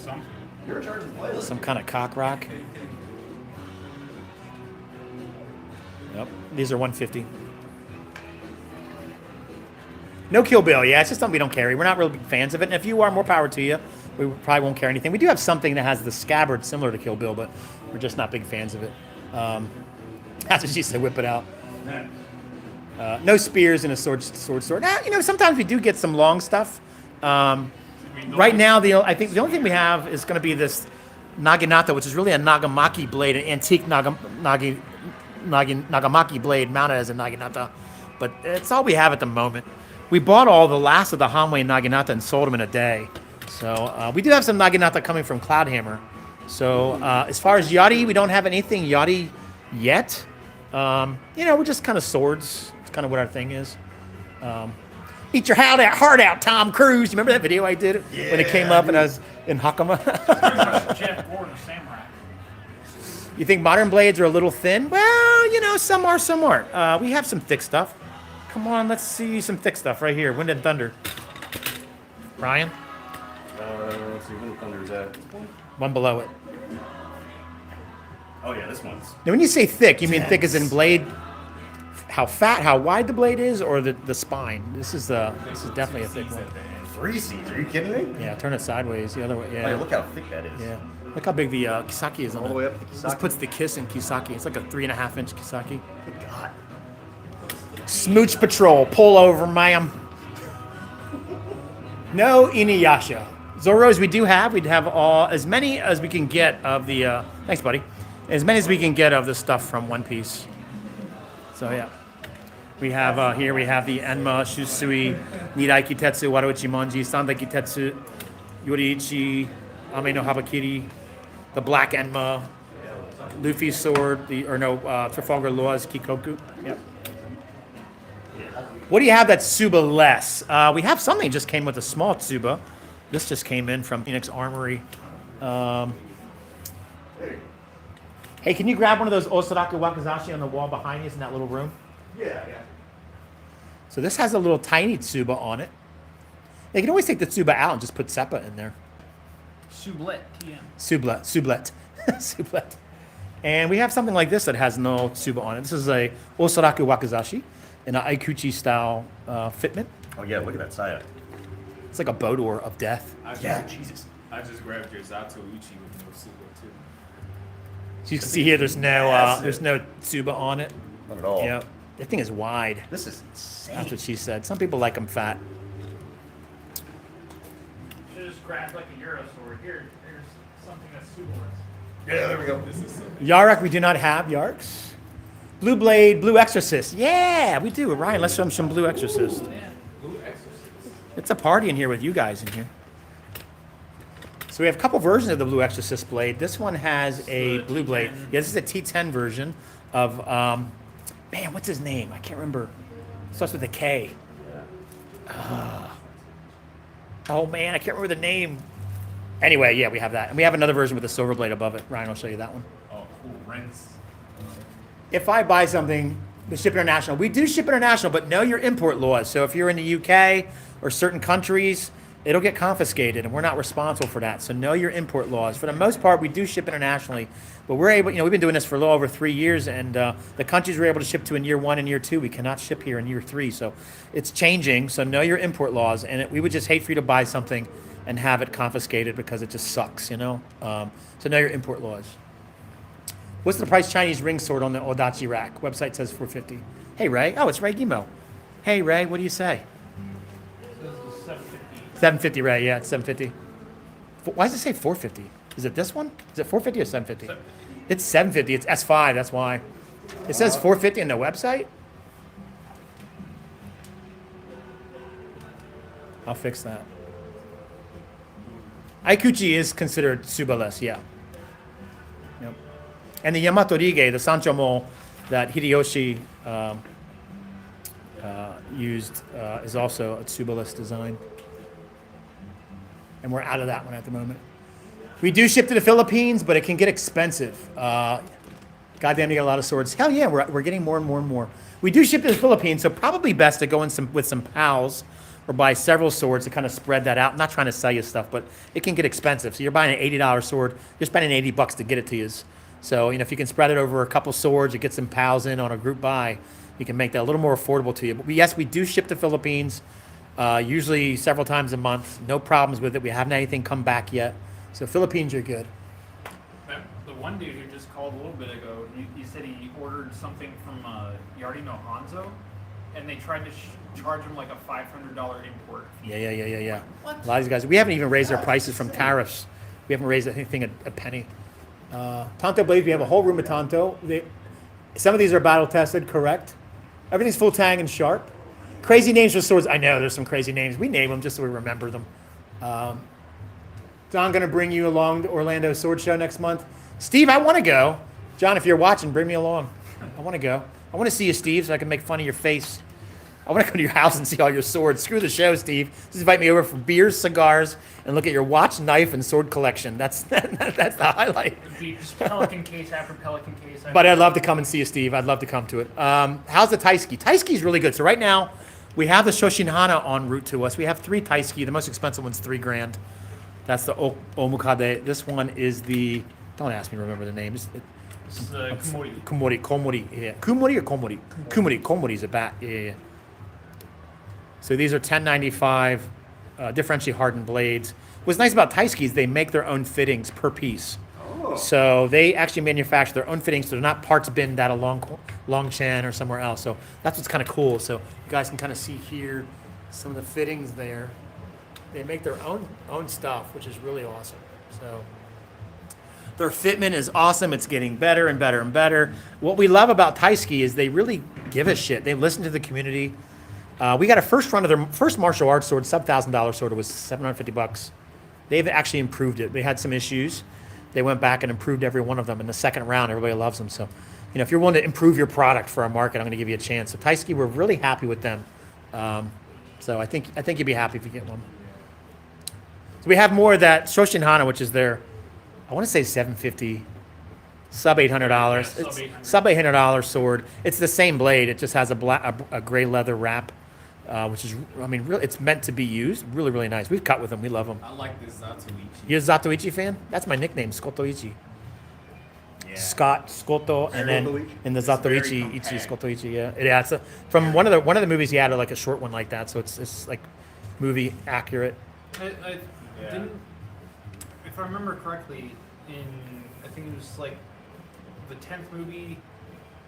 Some. You're in charge of the playlist. Some kind of cock rock. Yep, these are 150. No Kill Bill, yeah, it's just something we don't carry. We're not really big fans of it, and if you are, more power to you. We probably won't carry anything. We do have something that has the scabbard similar to Kill Bill, but we're just not big fans of it. That's what she said, whip it out. No spears in a sword. You know, sometimes we do get some long stuff. Right now, I think the only thing we have is going to be this Naginata, which is really a Nagamaki blade, an antique Nagamaki blade mounted as a Naginata. But it's all we have at the moment. We bought all the last of the Hanwei Naginata and sold them in a day. So we do have some Naginata coming from Cloudhammer. So as far as Yachty, we don't have anything Yachty yet. You know, we're just kind of swords. It's kind of what our thing is. Eat your heart out, Tom Cruise. You remember that video I did when it came up and I was in Hakama? Pretty much Jeff Gordon, Samurai. You think modern blades are a little thin? Well, you know, some are, some aren't. We have some thick stuff. Come on, let's see some thick stuff right here. Wind and Thunder. Ryan? Let's see, Wind and Thunder is that. One below it. Oh yeah, this one's. Now, when you say thick, you mean thick as in blade? How fat, how wide the blade is, or the spine? This is definitely a thick one. 3 C's, are you kidding me? Yeah, turn it sideways, the other way. Yeah. Hey, look how thick that is. Yeah. Look how big the Kisaki is on All it. the way up to This Kisaki. puts the kiss in Kisaki. It's like a 3.5-inch Kisaki. Good God. Smooch Patrol, pull over, ma'am. No Inuyasha. Zoros we do have. We'd have as many as we can get of the. Thanks, buddy. As many as we can get of the stuff from One Piece. So yeah, we have here. We have the Enma, Shusui, Nidai Kitetsu, Warouchi Monji, Sandai Kitetsu, Yoriichi, Ame no Habakiri, the Black Enma, Luffy's sword, Trafalgar Laws Kikoku. Yep. What do you have that's Tsuba less? We have something that just came with a small Tsuba. This just came in from Phoenix Armory. Hey, can you grab one of those Osaraku Wakazashi on the wall behind you in that little room? Yeah. So this has a little tiny Tsuba on it. They can always take the Tsuba out and just put Seppa in there. Sublet TM. Sublet. Sublet. And we have something like this that has no Tsuba on it. This is a Osaraku Wakazashi in an Aikuchi style fitment. Oh yeah, look at that Saya. It's like a Bodor of death. Jesus. I just grabbed your Zato Uchi with no Suba too. So you can see here there's no Tsuba on it. Not at all. Yeah. That thing is wide. This is insane. That's what she said. Some people like them fat. Should just grab like a Euro sword. Here's something that's subaless. Yeah, there we go. This is so Yarak, we do not have Yarks. Blue Blade, Blue Exorcist. Yeah, we do. Ryan, let's show them some Blue Exorcist. Yeah. Blue Exorcist. It's a party in here with you guys in here. So we have a couple versions of the Blue Exorcist blade. This one has a blue blade. Yeah, this is a T10 version of, man, what's his name? I can't remember. Starts with a K. Oh, man, I can't remember the name. Anyway, yeah, we have that. And we have another version with a silver blade above it. Ryan will show you that one. Oh, cool. Rents. If I buy something, we ship international. We do ship international, but know your import laws. So if you're in the UK or certain countries, it'll get confiscated, and we're not responsible for that. So know your import laws. For the most part, we do ship internationally, but we're able. We've been doing this for a little over 3 years, and the countries we're able to ship to in year 1 and year 2, we cannot ship here in year 3. So it's changing. So know your import laws, and we would just hate for you to buy something and have it confiscated because it just sucks, So know your import laws. What's the price Chinese ring sword on the Odachi rack? Website says $450. Hey Ray. Oh, it's Ray Gimo. Hey Ray, what do you say? This is 750. 750, Ray. Yeah, it's 750. Why does it say 450? Is it this one? Is it 450 or 750? It's 750. It's S5. That's why. It says 450 on the website. I'll fix that. Aikuchi is considered Tsuba-less, yeah. Yep. And the Yamato Rige, the Sancho Mo that Hideyoshi used, is also a Tsuba-less design. and we're out of that one at the moment. We do ship to the Philippines, but it can get expensive. Goddamn, you got a lot of swords. Hell yeah, we're getting more and more and more. We do ship to the Philippines, so probably best to go in with some pals or buy several swords to kind of spread that out. I'm not trying to sell you stuff, but it can get expensive. So you're buying an $80 sword, you're spending $80 to get it to you. So, if you can spread it over a couple swords, you get some pals in on a group buy, you can make that a little more affordable to you. But yes, we do ship to Philippines, usually several times a month. No problems with it. We haven't had anything come back yet. So Philippines, you're good. The one dude who just called a little bit ago, he said he ordered something from, you already know Hanzo, and they tried to charge him like a $500 import fee. Yeah. What? A lot of these guys, we haven't even raised our prices from tariffs. We haven't raised anything a penny. Tonto blades, we have a whole room of Tonto. Some of these are battle tested, correct? Everything's full tang and sharp. Crazy names for swords. I know there's some crazy names. We name them just so we remember them. Don going to bring you along to Orlando Sword Show next month. Steve, I want to go. John, if you're watching, bring me along. I want to go. I want to see you, Steve, so I can make fun of your face. I want to go to your house and see all your swords. Screw the show, Steve. Just invite me over for beers, cigars, and look at your watch, knife, and sword collection. That's the highlight. It'd be just Pelican case after Pelican case. But I'd love to come and see you, Steve. I'd love to come to it. How's the Taisuke? Taisuke's really good. So right now, we have the Shoshinhana en route to us. We have 3 Taisuke. The most expensive one's $3,000. That's the Omukade. This one is the, don't ask me to remember the name. It's Kumori. Komori, yeah. Kumori or Komori? Kumori. Komori's a bat, yeah. So these are 1095 differentially hardened blades. What's nice about Taisuke is they make their own fittings per piece. Oh. So they actually manufacture their own fittings. So they're not parts binned out of Longchan or somewhere else. So that's what's kind of cool. So you guys can kind of see here some of the fittings there. They make their own stuff, which is really awesome. So their fitment is awesome. It's getting better and better and better. What we love about Taisuke is they really give a shit. They listen to the community. We got a first run of their first martial arts sword, sub $1,000 sword. It was $750. They've actually improved it. They had some issues. They went back and improved every one of them. In the second round, everybody loves them. So, if you're willing to improve your product for our market, I'm going to give you a chance. So Taisuke, we're really happy with them. So I think you'd be happy if you get one. So we have more of that Shoshinhana, which is their, I want to say $750, sub $800. Yeah, It's sub $800 sword. It's the same blade. It just has a gray leather wrap, which is, really, it's meant to be used. Really, really nice. We've cut with them. We love them. I like this Zatoichi. You're a Zatoichi fan? That's my nickname, Scotoichi. Yeah. Scott, Scoto, and then Scotoichi? in the It's very Zatoichi, Ichi, compact. Scotoichi. Yeah, it's from one of the movies he had like a short one like that. So it's like movie accurate. I Yeah. didn't, if I remember correctly, I think it was like the 10th movie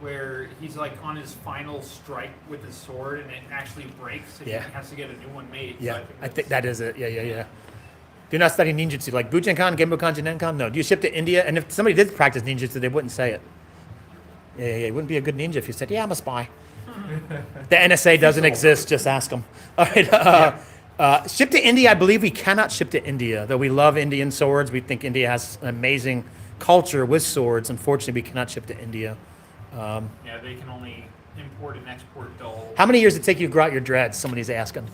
where he's like on his final strike with his sword and it actually breaks and Yeah. he has to get a new one made. Yeah, So I think that is it. Yeah. Do not study ninjutsu like Bujinkan, Genbokan, Jinenkan. No. Do you ship to India? And if somebody did practice ninjutsu, they wouldn't say it. Yeah. It wouldn't be a good ninja if you said, "Yeah, I'm a spy." The NSA doesn't exist. Just ask them. All right. Ship to India. I believe we cannot ship to India, though we love Indian swords. We think India has an amazing culture with swords. Unfortunately, we cannot ship to India. Yeah, they can only import and export dull. How many years did it take you to grow out your dreads? Somebody's asking.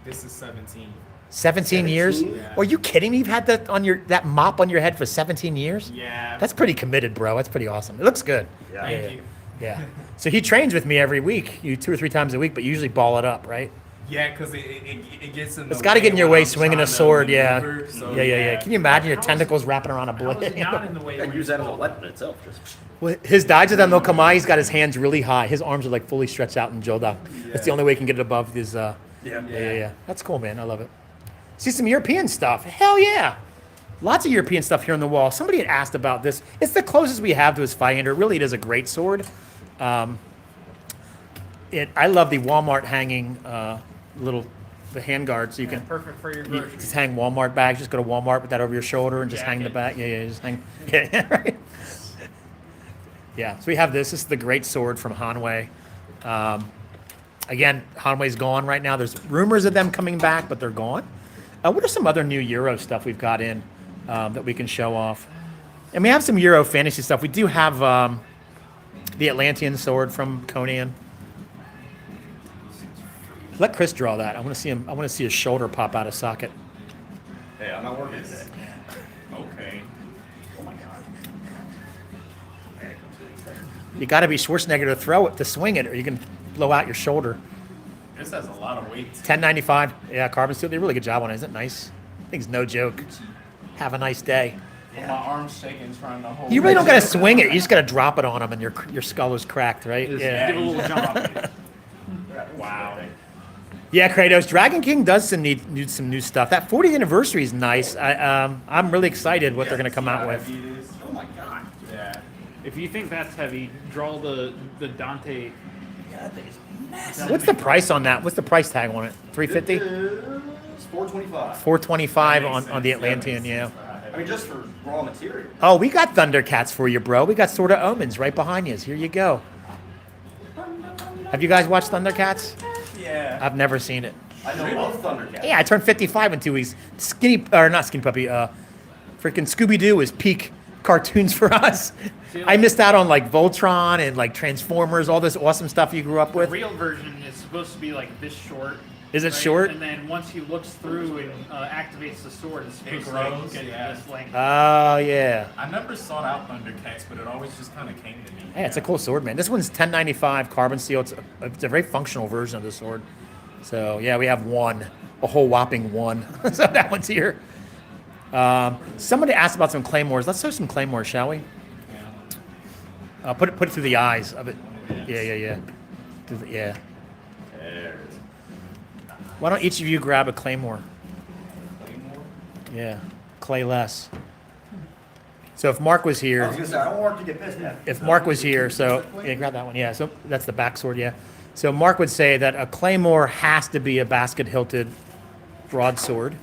This is 17. 17 years? Yeah. Are you kidding me? You've had that mop on your head for 17 years? Yeah. That's pretty committed, bro. That's pretty awesome. It looks good. Yeah. Thank you. Yeah. So he trains with me every week, 2 or 3 times a week, but you usually ball it up, right? Yeah, because it gets in the It's got to get in your when way I'm swinging a trying to sword, yeah. maneuver, so Yeah. Can you imagine your How is- tentacles wrapping around a How is blade? it not in the way? You can when use it's that as a called? weapon itself. Just Well, his Daija then Kamai, he's got his hands really high. His arms are like fully stretched out in Joda. That's the only way he can get it above his. Yeah. That's cool, man. I love it. See some European stuff. Hell yeah. Lots of European stuff here on the wall. Somebody had asked about this. It's the closest we have to his Firehander. It really is a great sword. I love the Walmart hanging the handguard, so you Yeah, can perfect for your you groceries. just hang Walmart bags. Just go to Walmart, put that over your shoulder, and just hang the Jacket. bag. Yeah, just hang. Yeah, right. Yeah, so we have this. This is the great sword from Hanwei. Again, Hanwei's gone right now. There's rumors of them coming back, but they're gone. What are some other new Euro stuff we've got in that we can show off? And we have some Euro fantasy stuff. We do have the Atlantean sword from Conan. Let Chris draw that. I want to see him. I want to see his shoulder pop out of socket. Hey, I'm not working today. Okay. Oh my god. You got to be Schwarzenegger to throw it, to swing it, or you can blow out your shoulder. This has a lot of weight. 1095. Yeah, carbon steel. Did a really good job on it. Isn't it nice? Thing's no joke. Have a nice day. My arm's shaking trying to hold. You really don't got to swing it. You just got to drop it on them, and your skull is cracked, right? Just Yeah. give a little jump. Wow. Yeah, Kratos. Dragon King does need some new stuff. That 40th anniversary is nice. I'm really excited what they're going to come out with. Oh my god. Yeah. If you think that's heavy, draw the Dante. Yeah, that thing is massive. What's the price on that? What's the price tag on it? 350? It's 425. 425 on the Atlantean. Yeah. I mean, just for raw material. Oh, we got Thundercats for you, bro. We got Sword of Omens right behind you. Here you go. Have you guys watched Thundercats? Yeah. I've never seen it. I know of Thundercats. Yeah, I turned 55 in 2 weeks. Not Skinny Puppy. Freaking Scooby Doo is peak cartoons for us. I missed out on like Voltron and like Transformers, all this awesome stuff you grew up The with. real version is supposed to be like this short. Is it short? And then once he looks through and activates the sword, it's supposed to grows, get yeah. this length. Oh yeah. I never sought out Thundercats, but it always just kind of came to me. Hey, it's a cool sword, man. This one's 1095 carbon steel. It's a very functional version of the sword. So yeah, we have one, a whole whopping one. So that one's here. Somebody asked about some claymores. Let's throw some claymores, shall we? Put it through the eyes of it. Yeah. Yeah. Why don't each of you grab a claymore? Yeah, clayless. So if Mark was I here, was gonna say, I don't want to get pissed at. if Mark was here, so yeah, grab that one. Yeah, so that's the back sword. Yeah. So Mark would say that a claymore has to be a basket-hilted broadsword,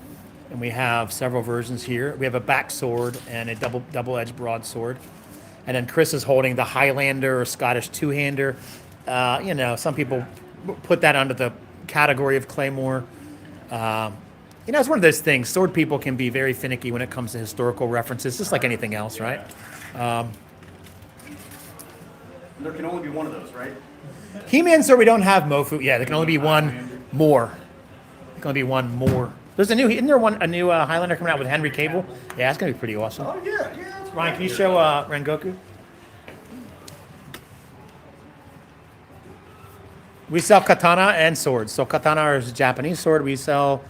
and we have several versions here. We have a back sword and a double-edged broadsword, and then Chris is holding the Highlander or Scottish two-hander. Some people put that under the category of claymore. It's one of those things. Sword people can be very finicky when it comes to historical references, just like anything else, right? There can only be one of those, right? He-Man sword, we don't have Mofu. Yeah, there can only be one more. There can only be one more. Isn't there a new Highlander coming out with Henry Cable? Yeah, it's gonna be pretty awesome. Oh yeah. That's Ryan, can you show Rengoku? We sell katana and swords. So katana is a Japanese sword. We sell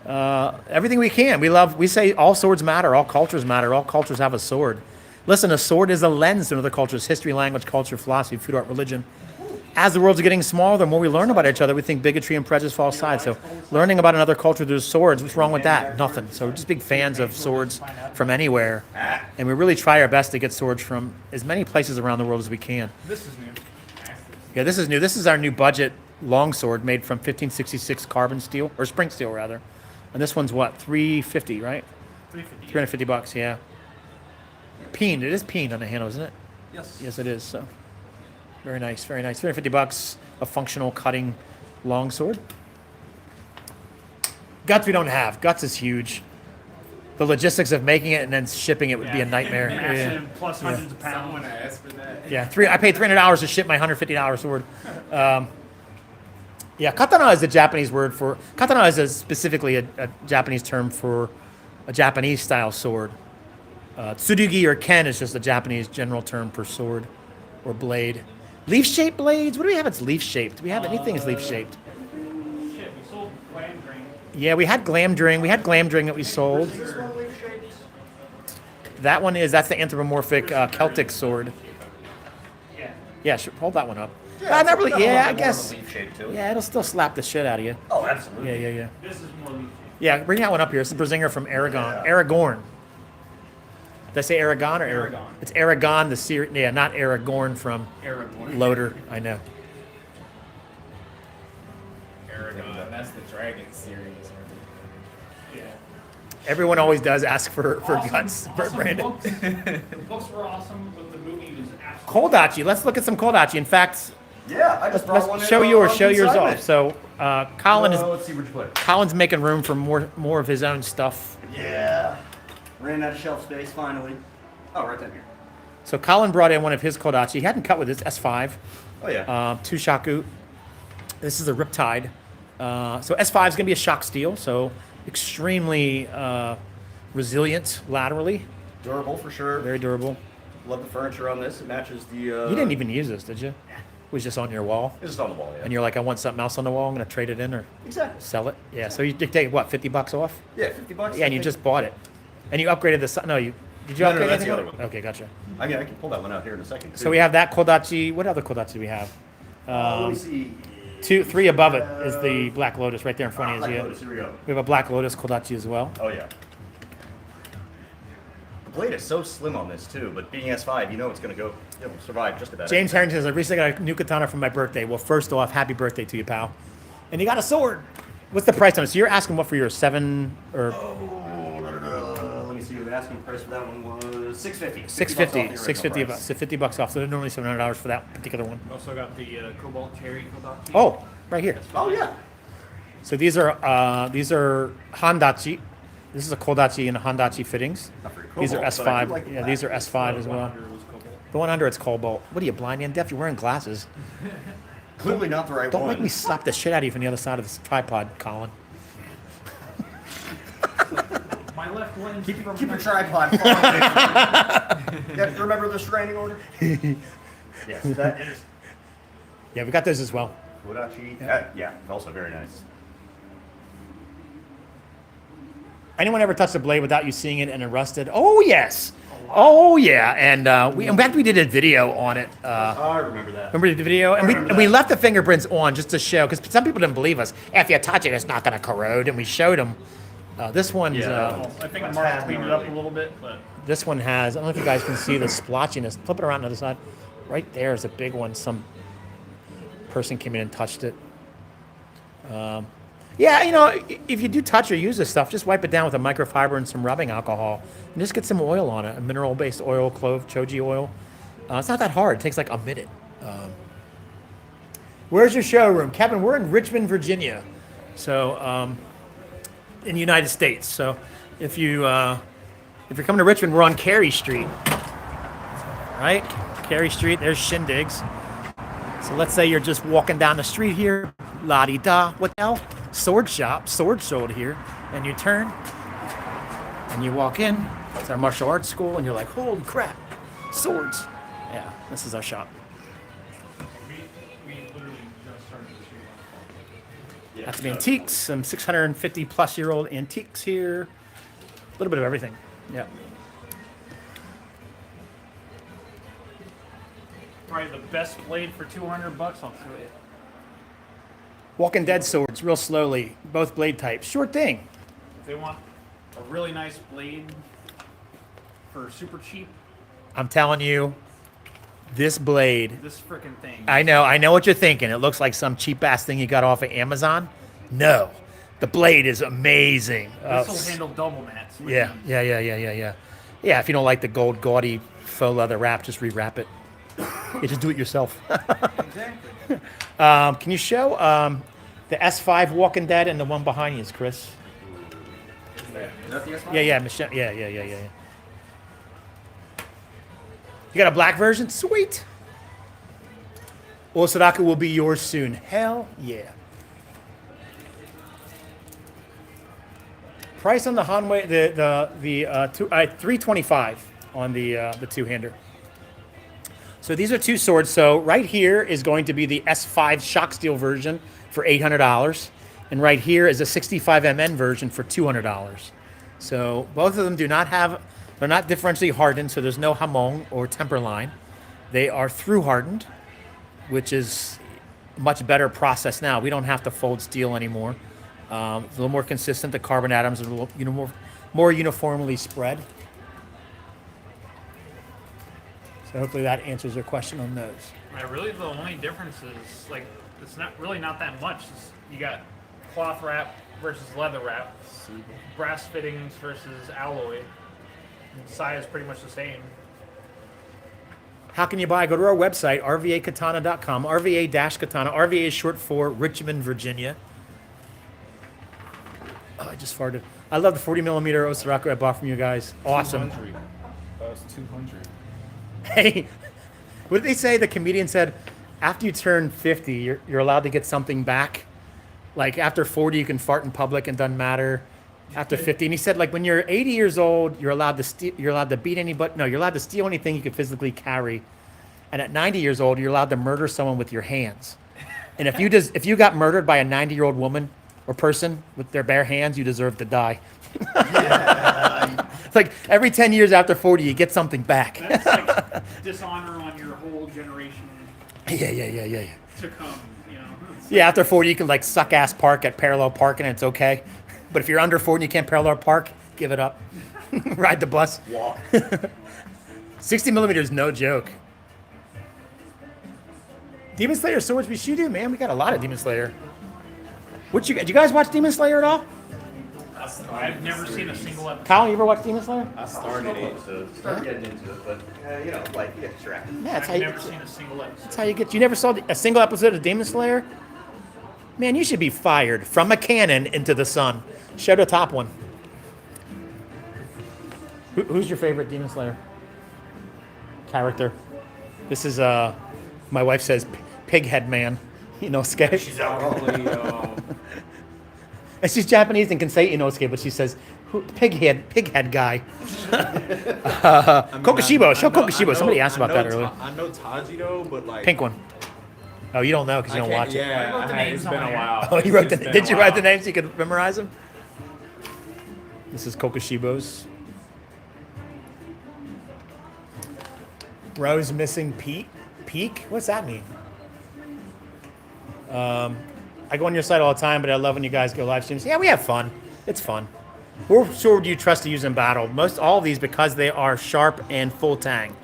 everything we can. We say all swords matter, all cultures matter, all cultures have a sword. Listen, a sword is a lens to another culture's history, language, culture, philosophy, food, art, religion. As the world's getting smaller, the more we learn about each other, we think bigotry and prejudice fall aside. So learning about another culture through swords, what's wrong with that? Nothing. So we're just big fans of swords from anywhere. And we really try our best to get swords from as many places around the world as we can. This is new. Yeah, this is new. This is our new budget longsword made from 1566 carbon steel, or spring steel rather. And this one's what, 350, right? 350 bucks, yeah. Peened. It is peened on the handle, isn't it? Yes. Yes, it is. So very nice, very nice. 350 bucks, a functional cutting longsword. Guts we don't have. Guts is huge. The logistics of making it and then shipping it would be a nightmare. Massive, plus hundreds of Someone pounds. asked for that. Yeah, I paid $300 to ship my $150 sword. Yeah, katana is a Japanese word for... Katana is specifically a Japanese term for a Japanese style sword. Tsurugi or ken is just a Japanese general term for sword or blade. Leaf-shaped blades? What do we have that's leaf-shaped? Do we have anything that's leaf-shaped? Shit, we sold Glam Drain. Yeah, we had Glamdring. We had Glamdring that we sold. This one leaf shaped. That's the anthropomorphic Celtic sword. Yeah. Yeah, sure, hold that one up. Yeah, Not really. it's got a Yeah, I little bit more of a guess. leaf shape to it. Yeah, it'll still slap the shit out of you. Oh, absolutely. Yeah. This is more leaf. Yeah, bring that one up here. It's the Brazinger from Aragon. Yeah. Aragorn. Did I say Aragon or Aragon. It's Aragon, the series. Yeah, not Aragorn from Aragorn. Loader. I know. Aragon, that's the Dragon series. Yeah. Everyone always does ask for guts for Awesome Brandon. books. The books were awesome, but the movie was absolutely. Koldachi. Let's look at some Koldachi. In fact, Yeah, I just brought one let's in show on- yours. on Show yours consignment. off. So Colin is Let's see where'd you put it. Colin's making room for more of his own stuff. Yeah. Ran out of shelf space finally. Oh, right down here. So Colin brought in one of his Koldachi. He hadn't cut with his S5. Oh yeah. Tushaku. This is a Riptide. So S5 is going to be a shock steel. So Extremely resilient laterally. Durable for sure. Very durable. Love the furniture on this. It matches the. You didn't even use this, did you? It was just on your wall. It's just on the wall, yeah. And you're like, I want something else on the wall. I'm going to trade it in or Exactly. sell it. Yeah. So you take what, $50 off? Yeah, $50. Yeah, and you just bought it. And you upgraded the si- No, you did you No, upgrade that's anything? the other one. Okay, gotcha. I mean, I can pull that one out here in a second. So we have that Kodachi. What other Kodachi do we have? Let me see. 3 above it is the Black Lotus right there in front of Black you. Lotus, here we go. We have a Black Lotus Kodachi as well. Oh yeah. The blade is so slim on this too, but being S5, you know it's gonna go. It'll survive just about. James Harrington says, I recently got a new katana for my birthday. Well, first off, happy birthday to you, pal. And you got a sword. What's the price on it? So you're asking what for your 7 or Let me see. The asking price for that one was $650. $650. $650 so $50 off. So they're normally $700 for that particular one. Also got the Cobalt Cherry Kodachi. Oh, right here. Oh yeah. So these are Hondachi. This is a Kodachi and a Hondachi fittings. Not very These are Cobalt, but I do S5. like the Yeah, black. these are S5 as well. The one under it's Cobalt. What are you, blind and deaf? You're wearing glasses. Clearly not the right Don't one. make me slap the shit out of you from the other side of this tripod, Colin. My left one. Keep your tripod far away from me. Yeah, remember the restraining order? Yes, that is Yeah, we got those as well. Kodachi. Yeah, also very nice. Anyone ever touched a blade without you seeing it and it rusted? Oh, yes. Oh, yeah. And in fact, we did a video on it. I remember that. Remember the video? And remember we that. left the fingerprints on just to show, because some people didn't believe us. If you touch it, it's not going to corrode. And we showed them. This one's, Yeah. I think Mark cleaned it up a little bit, but this one has, I don't know if you guys can see the splotchiness. Flip it around to the other side. Right there is a big one. Some person came in and touched it. Yeah, you know, if you do touch or use this stuff, just wipe it down with a microfiber and some rubbing alcohol. And just get some oil on it, a mineral-based oil, clove, choji oil. It's not that hard. It takes like a minute. Where's your showroom? Kevin, we're in Richmond, Virginia. So, in the United States. So, if you're coming to Richmond, we're on Carey Street. Right? Carey Street, there's Shindigs. So let's say you're just walking down the street here, la-di-da, what the hell? Sword shop, sword sold here, and you turn, and you walk in, it's our martial arts school, and you're like, holy crap, swords. Yeah, this is our shop. we literally just started this year. Yeah, Lots of antiques, some 650 plus year old antiques here, a little bit of everything, yeah. Probably the best blade for $200. I'll tell you. Walking Dead swords, real slowly, both blade types, sure thing. If they want a really nice blade for super cheap, I'm telling you, this blade, this freaking thing. I know what you're thinking. It looks like some cheap ass thing you got off of Amazon. No, the blade is amazing. This will handle double mats. Yeah. Yeah, if you don't like the gold gaudy faux leather wrap, just rewrap it. You just do it yourself. Exactly. Can you show the S5 Walking Dead and the one behind you is Chris? Is that the S5? Yeah, Michelle. Yeah. You got a black version? Sweet. Osaka will be yours soon. Hell yeah. Price on the Hanwei, the 325 on the two-hander. So these are two swords. So right here is going to be the S5 shock steel version for $800, and right here is a 65 MN version for $200. So both of them they're not differentially hardened, so there's no hamon or temper line. They are through hardened, which is a much better process now. We don't have to fold steel anymore. It's a little more consistent. The carbon atoms are a little more uniformly spread. So hopefully that answers your question on those. Really, the only difference is like it's not that much. You got cloth wrap versus leather wrap, brass fittings versus alloy. And the size is pretty much the same. How can you buy? Go to our website, rvakatana.com, RVA-Katana. RVA is short for Richmond, Virginia. Oh, I just farted. I love the 40 millimeter Osiraku I bought from you guys. Awesome. 200. That was 200. Hey, what did they say? The comedian said, after you turn 50, you're allowed to get something back. Like after 40, you can fart in public and doesn't matter. After 50, and he said like when you're 80 years old, you're allowed to steal, you're allowed to beat anybody. No, you're allowed to steal anything you can physically carry. And at 90 years old, you're allowed to murder someone with your hands. And if you got murdered by a 90-year-old woman or person with their bare hands, you deserve to die. It's like every 10 years after 40, you get something back. That's like dishonor on your whole generation Yeah. to come, you know. It's Yeah, after 40, you can like suck ass park at parallel parking and it's okay. But if you're under 40 and you can't parallel park, give it up. Ride the bus. Walk. 60 millimeters, no joke. Demon Slayer swords we shoot, man. We got a lot of Demon Slayer. Did you guys watch Demon Slayer at all? I've never seen a single episode. Kyle, you ever watch Demon Slayer? I started it. Start getting into it, but you know, like you get distracted. Yeah, that's how I've you, never seen a single episode. that's how you get. You never saw a single episode of Demon Slayer? Man, you should be fired from a cannon into the sun. Show the top one. Who's your favorite Demon Slayer character? This is my wife says Pighead Man. Inosuke. She's out. Probably, And she's Japanese and can say Inosuke, but she says pighead guy. Kokushibo. Show Kokushibo. Somebody asked about that earlier. I know Taji though, but like Pink one. Oh, you don't know because you don't watch it. Yeah, I wrote the it's names been on a here. while. Oh, you wrote the. It's been Did a you write the while. names so you could memorize them? This is Kokushibo's. Rose missing peak. What's that mean? I go on your site all the time, but I love when you guys go live streams. Yeah, we have fun. It's fun. What sword do you trust to use in battle? All of these because they are sharp and full tang.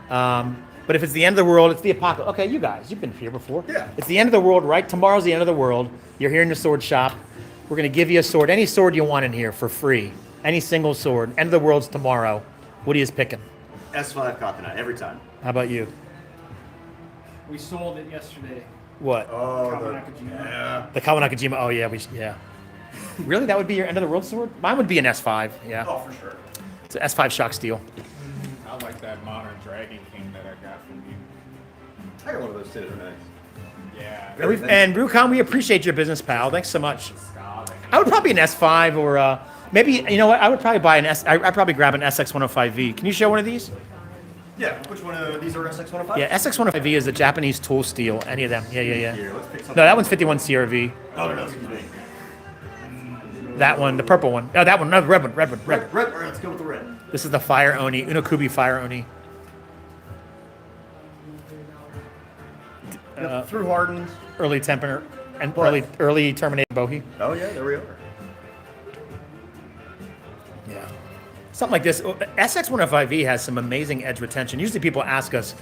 But if it's the end of the world, it's the apocalypse. Okay, you guys, you've been here before. Yeah. It's the end of the world, right? Tomorrow's the end of the world. You're here in the sword shop. We're going to give you a sword, any sword you want in here for free. Any single sword. End of the world's tomorrow. What are you picking? S5 Katana every time. How about you? We sold it yesterday. What? Oh, Kawanakajima. The Kawanakajima. Oh, yeah. Really? That would be your end of the world sword? Mine would be an S5. Yeah. Oh, for sure. It's an S5 shock steel. I like that modern Dragon King that I got from you. I got one of those too. They're nice. Yeah. And Rukan, we appreciate your business, pal. Thanks so much. I would probably an S5 or maybe, you know what? I would probably buy I'd probably grab an SX105V. Can you show one of these? Yeah. Which one of these are SX105? Yeah, SX105V is a Japanese tool steel. Any of them. Yeah. Here, let's pick something. No, that one's 51 CRV. Oh, no, excuse me. That one, the purple one. Oh, that one. No, the red one. Red. All right, let's go with the red. This is the Fire Oni, Unokubi Fire Oni. Through hardened. Early temper and What? early terminated bohi. Oh yeah, there we are. Yeah. Something like this. SX105V has some amazing edge retention. Usually people ask us,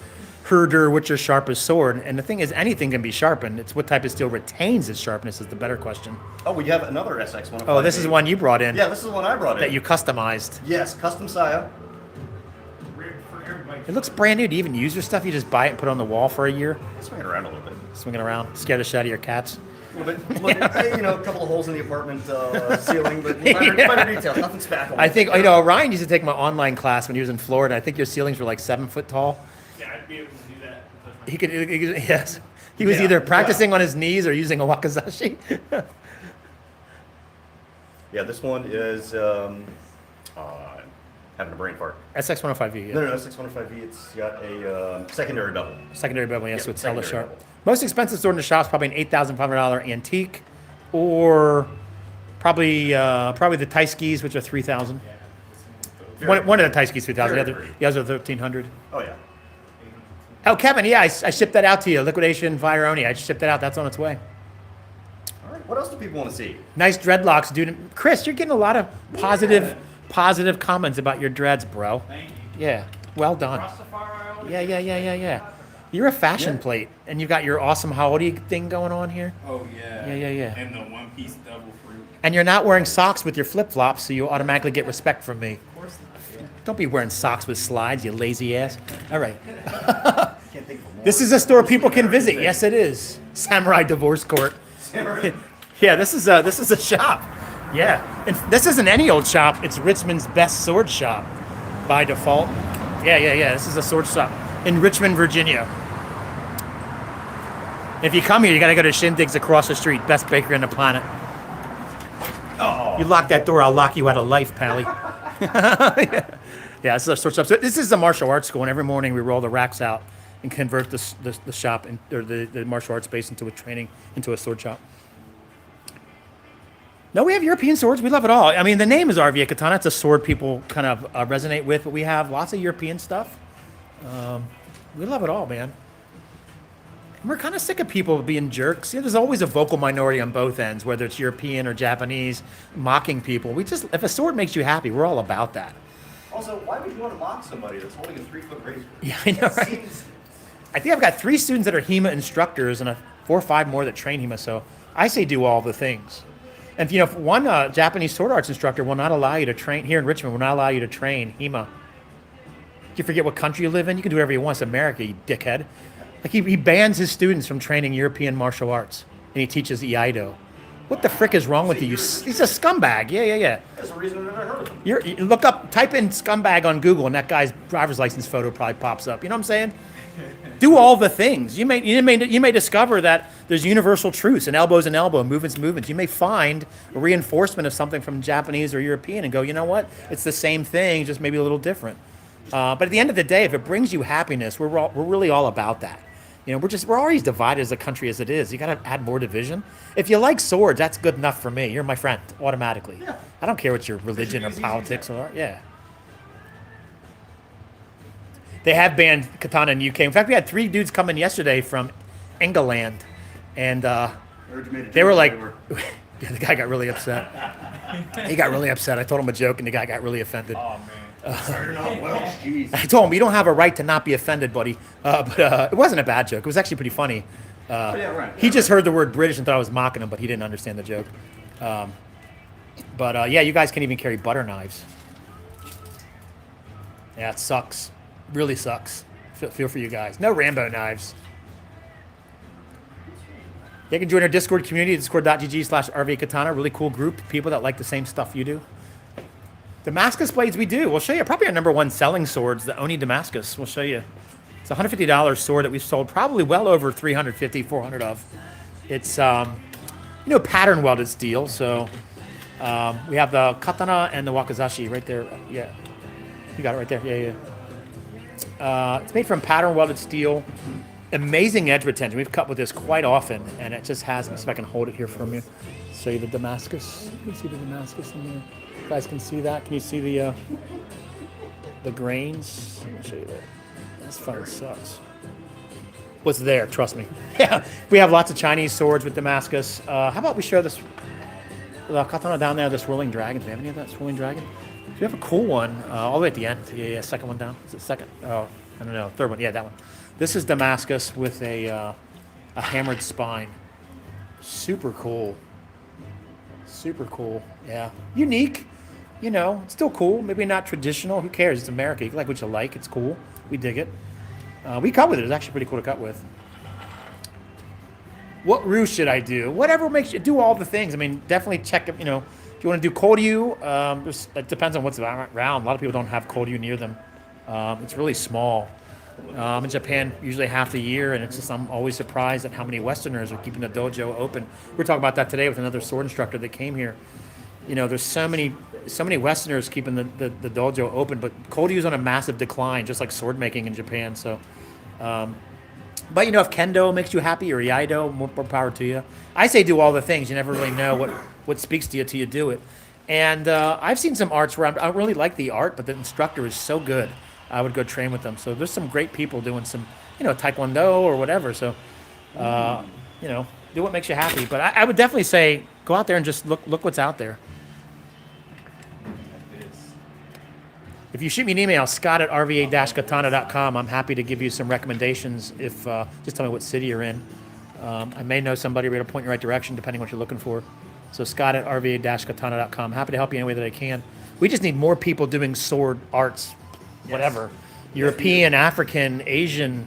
Herder, what's your sharpest sword? And the thing is, anything can be sharpened. It's what type of steel retains its sharpness is the better question. Oh, we have another SX105. Oh, this is one you brought in Yeah, this is the one I brought in. that you customized. Yes, custom Saya. For everybody. It looks brand new. Do you even use your stuff? You just buy it and put it on the wall for a year? Swing it around a little bit. Swing it around. Scare the shit out of your cats. A little bit. You know, a couple of holes in the apartment ceiling, but minor details, nothing spackle. I think, Ryan used to take my online class when he was in Florida. I think your ceilings were like 7 foot tall. Yeah, I'd be able to do that. He could yes. He was Yeah, either practicing yeah. on his knees or using a wakizashi. Yeah, this one is having a brain fart. SX105V, yeah. No, SX105V. It's got a secondary bevel. Secondary bevel, yeah, Yep, so it's hella secondary sharp. bevel. Most expensive sword in the shop is probably an $8,500 antique, or probably the Taiskis, which are $3,000. One of the Taiskis $3,000. The Very other, pretty. the others are $1,300. Oh yeah. Oh, Kevin, yeah, I shipped that out to you. Liquidation Fire Oni. I shipped it out. That's on its way. All right. What else do people want to see? Nice dreadlocks, dude. Chris, you're getting a lot of positive comments about your dreads, bro. Thank you. Yeah, well done. Rastafari. Yeah. You're a fashion Yeah. plate, and you got your awesome Howdy thing going on here. Oh yeah. Yeah. And the One Piece double fruit. And you're not wearing socks with your flip-flops, so you automatically get respect from me. Of course not. Don't be wearing socks with slides, you lazy ass. All right. Can't think of more. This is a store people can visit. Yes, it is. Samurai Divorce Court. Yeah, this is a shop. Yeah. And this isn't any old shop. It's Richmond's best sword shop by default. Yeah. This is a sword shop in Richmond, Virginia. If you come here, you got to go to Shindig's across the street. Best bakery on the planet. Oh, You lock that door, I'll lock you out of life, Pally. Yeah, this is our sword shop. So this is a martial arts school, and every morning we roll the racks out and convert the shop or the martial arts space into a sword shop. No, we have European swords. We love it all. I mean, the name is RVA Katana. It's a sword people kind of resonate with, but we have lots of European stuff. We love it all, man. And we're kind of sick of people being jerks. There's always a vocal minority on both ends, whether it's European or Japanese, mocking people. If a sword makes you happy, we're all about that. Also, why would you want to mock somebody that's holding a 3-foot razor? Yeah, I know, right? I think I've got 3 students that are HEMA instructors and 4 or 5 more that train HEMA, so I say do all the things. And if one Japanese sword arts instructor will not allow you to train here in Richmond, will not allow you to train HEMA. You forget what country you live in? You can do whatever you want. It's America, you dickhead. Like he bans his students from training European martial arts, and he teaches Iaido. What the frick is wrong with you? He's a scumbag. Yeah. That's the reason I've never heard of him. You type in scumbag on Google, and that guy's driver's license photo probably pops up. You know what I'm saying? Do all the things. You may discover that there's universal truths, and elbows and elbow, movements. You may find a reinforcement of something from Japanese or European and go, you know what? It's the same thing, just maybe a little different. But at the end of the day, if it brings you happiness, we're really all about that. We're already divided as a country as it is. You got to add more division. If you like swords, that's good enough for me. You're my friend automatically. Yeah. I don't care what your religion or politics are. Yeah. They have banned katana in the UK. In fact, we had 3 dudes come in yesterday from England, and they were like, yeah, the guy got really upset. He got really upset. I told him a joke, and the guy got really offended. Oh, man. I told him, you don't have a right to not be offended, buddy. But it wasn't a bad joke. It was actually pretty funny. He just heard the word British and thought I was mocking him, but he didn't understand the joke. Yeah, you guys can't even carry butter knives. Yeah, it sucks. Really sucks. Feel for you guys. No Rambo knives. You can join our Discord community, discord.gg/RVA Katana. Really cool group of people that like the same stuff you do. Damascus blades we do. We'll show you probably our #1 selling swords, the Oni Damascus. We'll show you. It's a $150 sword that we've sold probably well over 350, 400 of. It's, pattern welded steel. So we have the katana and the wakizashi right there. Yeah. You got it right there. Yeah. It's made from pattern welded steel. Amazing edge retention. We've cut with this quite often, and it just has. Let me see if I can hold it here from you. Show you the Damascus. You can see the Damascus in there. You guys can see that. Can you see the grains? Let me show you that. This fucking sucks. What's there? Trust me. Yeah, we have lots of Chinese swords with Damascus. How about we show this katana down there? This rolling dragon. Do we have any of that rolling dragon? We have a cool one all the way at the end. Yeah. Second one down. Is it second? Oh, I don't know. Third one. Yeah, that one. This is Damascus with a hammered spine. Super cool. Super cool. Yeah. Unique. It's still cool. Maybe not traditional. Who cares? It's America. You like what you like. It's cool. We dig it. We cut with it. It's actually pretty cool to cut with. What ruse should I do? Whatever makes you do all the things. I mean, definitely check if you want to do Koryu, it depends on what's around. A lot of people don't have Koryu near them. It's really small. In Japan, usually half the year, and I'm always surprised at how many Westerners are keeping the dojo open. We were talking about that today with another sword instructor that came here. There's so many Westerners keeping the dojo open, but Koryu's on a massive decline, just like sword making in Japan. So, but if Kendo makes you happy or Iaido, more power to you. I say do all the things. You never really know what speaks to you till you do it. And I've seen some arts where I really like the art, but the instructor is so good. I would go train with them. So there's some great people doing some, Taekwondo or whatever. So, do what makes you happy. But I would definitely say go out there and just look what's out there. If you shoot me an email, scott@rva-katana.com, I'm happy to give you some recommendations if just tell me what city you're in. I may know somebody where to point you in the right direction depending on what you're looking for. So scott@rva-katana.com. Happy to help you any way that I can. We just need more people doing sword arts, whatever. Yes. European, African, Asian,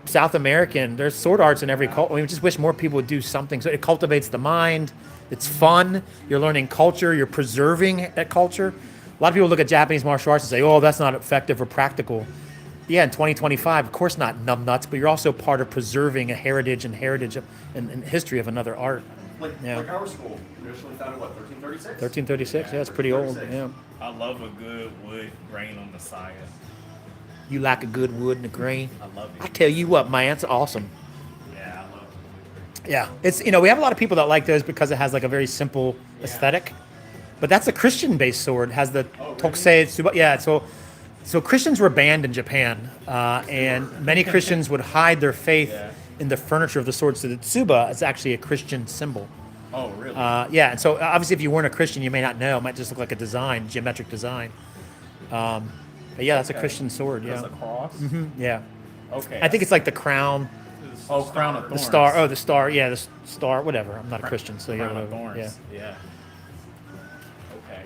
South American. There's sword arts in every culture. We just wish more people would do something. So it cultivates the mind. It's fun. You're learning culture. You're preserving that culture. A lot of people look at Japanese martial arts and say, oh, that's not effective or practical. Yeah, in 2025, of course not numbnuts, but you're also part of preserving a heritage and history of another art. Like our school, initially founded, what, 1336? 1336. Yeah, it's pretty old. Yeah. I love a good wood grain on the side. You like a good wood and a grain. I love I it. tell you what, man, it's awesome. Yeah, I love it. Yeah, it's we have a lot of people that like those because it has like a very simple aesthetic. But that's a Christian-based sword. It has the Tokusei Tsuba. Yeah, so Christians were banned in Japan, and many Christians would hide their faith in the furniture of the sword. So the Tsuba is actually a Christian symbol. Oh, really? Yeah, and so obviously if you weren't a Christian, you may not know. It might just look like a design, geometric design. But yeah, that's a Christian sword. There's Yeah, a cross? yeah. Okay. I think it's like the crown, Oh, crown of the thorns. star. Oh, the star. Yeah, the star. Whatever. I'm not a Christian, so yeah. Crown of Whatever. thorns. Yeah. Yeah. Okay.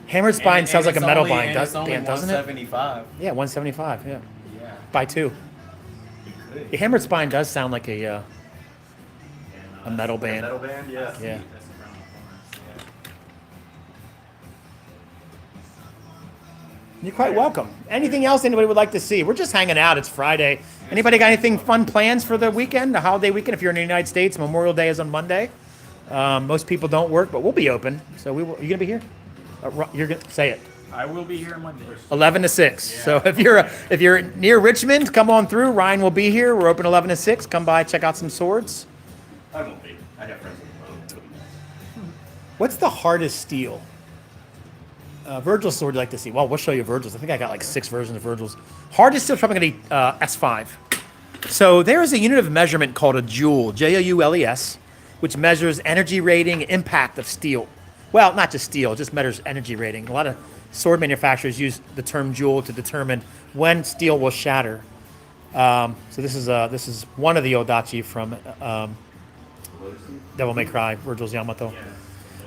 Hammered spine And- sounds and like a it's metal only- bind, and it's only doesn't it? 175. Yeah, 175. Yeah, Yeah. buy two. You could. The hammered spine does sound like a And, metal Like a band. metal band, yeah. Yeah. That's the crown of thorns. You're quite welcome. Anything else anybody would like to see? We're just hanging out. It's Friday. Anybody got anything fun plans for the weekend, the holiday weekend? If you're in the United States, Memorial Day is on Monday. Most people don't work, but we'll be open. So we will. Are you gonna be here? You're gonna say it. Yeah. I will be here Monday. 11 to 6. So if you're near Richmond, come on through. Ryan will be here. We're open 11 to 6. Come by, check out some swords. I won't be. I have friends with them. What's the hardest steel? Virgil's sword you'd like to see? Well, we'll show you Virgil's. I think I got like 6 versions of Virgil's. Hardest steel probably going to be S5. So there is a unit of measurement called a joule, Joules, which measures energy rating, impact of steel. Well, not just steel, it just measures energy rating. A lot of sword manufacturers use the term joule to determine when steel will shatter. So this is one of the Odachi from Devil May Cry, Virgil's Yamato.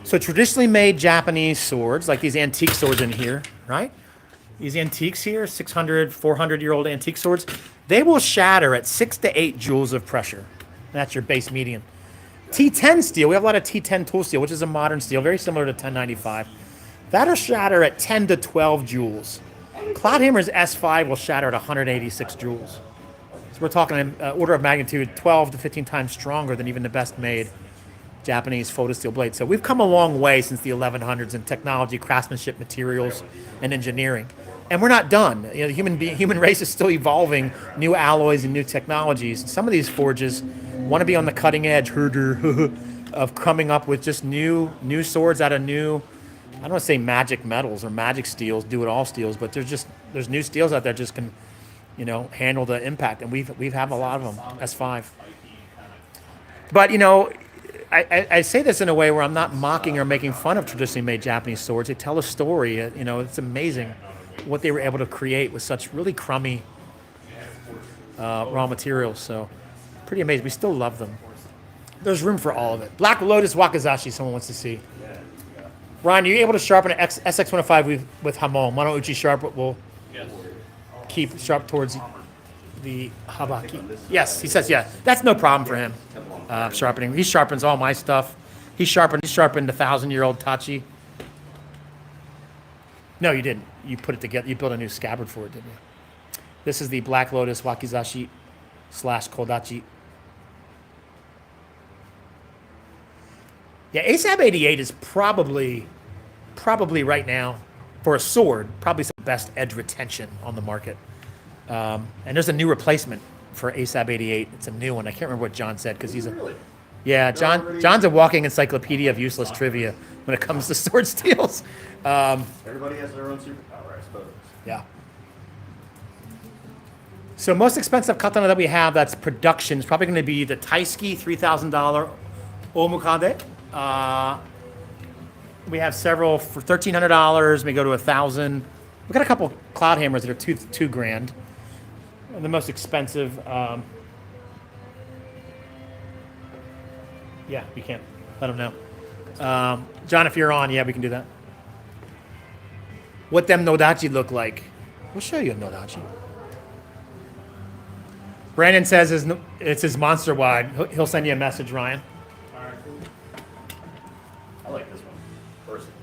So traditionally made Japanese swords, like these antique swords in here, right? These antiques here, 600, 400-year-old antique swords, they will shatter at 6 to 8 joules of pressure. That's your base median. T10 steel, we have a lot of T10 tool steel, which is a modern steel, very similar to 1095. That'll shatter at 10 to 12 joules. Cloudhammer's S5 will shatter at 186 joules. So we're talking an order of magnitude 12 to 15 times stronger than even the best made Japanese photosteel blade. So we've come a long way since the 1100s in technology, craftsmanship, materials, and engineering. And we're not done. The human race is still evolving new alloys and new technologies. Some of these forges want to be on the cutting edge of coming up with just new swords out of new, I don't want to say magic metals or magic steels, do-it-all steels, but there's new steels out there just can, handle the impact. And we have a lot of them, S5. But, I say this in a way where I'm not mocking or making fun of traditionally made Japanese swords. They tell a story. It's amazing what they were able to create with such really crummy raw materials. So pretty amazing. We still love them. There's room for all of it. Black Lotus Wakizashi, someone wants to see. Ryan, are you able to sharpen an SX105 with Hamon? Mono Uchi sharp will keep sharp towards the Habaki. Yes, he says, yeah. That's no problem for him. Sharpening. He sharpens all my stuff. He sharpened the 1,000-year-old Tachi. No, you didn't. You put it together. You built a new scabbard for it, didn't you? This is the Black Lotus Wakizashi / Kodachi. Yeah, ASAB 88 is probably right now, for a sword, probably the best edge retention on the market. And there's a new replacement for ASAB 88. It's a new one. I can't remember what John said because he's a... Really? Yeah, John's a walking encyclopedia of useless trivia when it comes to sword steels. Everybody has their own superpower, I suppose. Yeah. So most expensive katana that we have that's production is probably going to be the Taisuke $3,000 Omukade. We have several for $1,300. We go to $1,000. We've got a couple cloud hammers that are two grand. And the most expensive. Yeah, we can't let them know. John, if you're on, yeah, we can do that. What them Nodachi look like. We'll show you a Nodachi. Brandon says it's his monster wide. He'll send you a message, Ryan. I like this one, personally.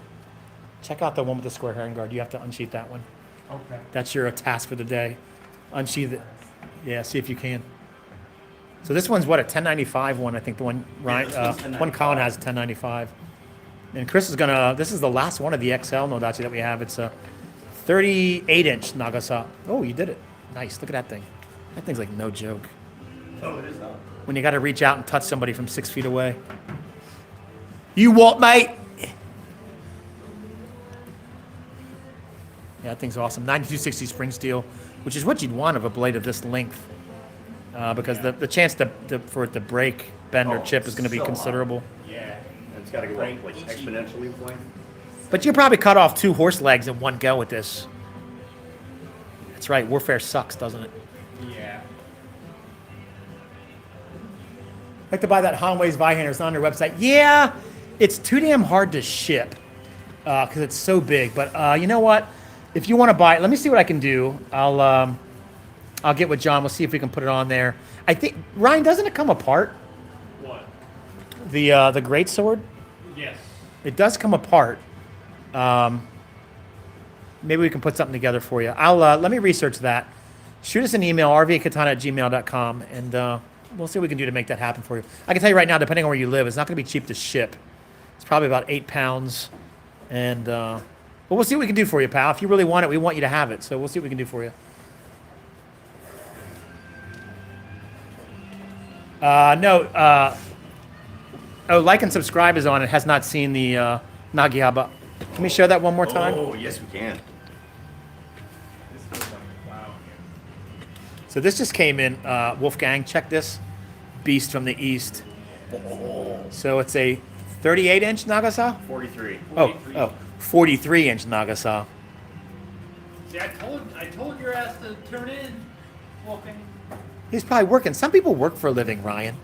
Check out the one with the square handguard. You have to unsheath that one. Okay. That's your task for the day. Unsheath it. Yeah, see if you can. So this one's what, a 1095 one? I think the one Ryan, this one's one Colin 1095. has a 1095. And Chris is gonna. This is the last one of the XL Nodachi that we have. It's a 38-inch Nagasa. Oh, you did it. Nice. Look at that thing. That thing's like no joke. Oh, it is not. When you got to reach out and touch somebody from 6 feet away. You what, mate? Yeah, that thing's awesome. 9260 spring steel, which is what you'd want of a blade of this length, because the chance for it to break, bend, or Oh, chip is going to be so considerable. Yeah. It's got to go like exponentially blank. But you probably cut off 2 horse legs in one go with this. That's right. Warfare sucks, doesn't it? Yeah. I'd like to buy that Hanwei's Zweihander. It's not on their website. Yeah, it's too damn hard to ship because it's so big. But you know what? If you want to buy it, let me see what I can do. I'll get with John. We'll see if we can put it on there. I think Ryan, doesn't it come apart? What? The great sword. Yes. It does come apart. Maybe we can put something together for you. I'll let me research that. Shoot us an email, rvakatana@gmail.com, and we'll see what we can do to make that happen for you. I can tell you right now, depending on where you live, it's not going to be cheap to ship. It's probably about 8 pounds, and but we'll see what we can do for you, pal. If you really want it, we want you to have it. So we'll see what we can do for you. No. Oh, like and subscribe is on. It has not seen the Nagihaba. Can we show that one more time? Oh, yes, we can. This feels like a cloud here. So this just came in. Wolfgang, check this. Beast from the East. So it's a 38-inch Nagasa? 43. Oh, 43-inch Nagasa. See, I told your ass to turn in, Wolfgang. He's probably working. Some people work for a living, Ryan.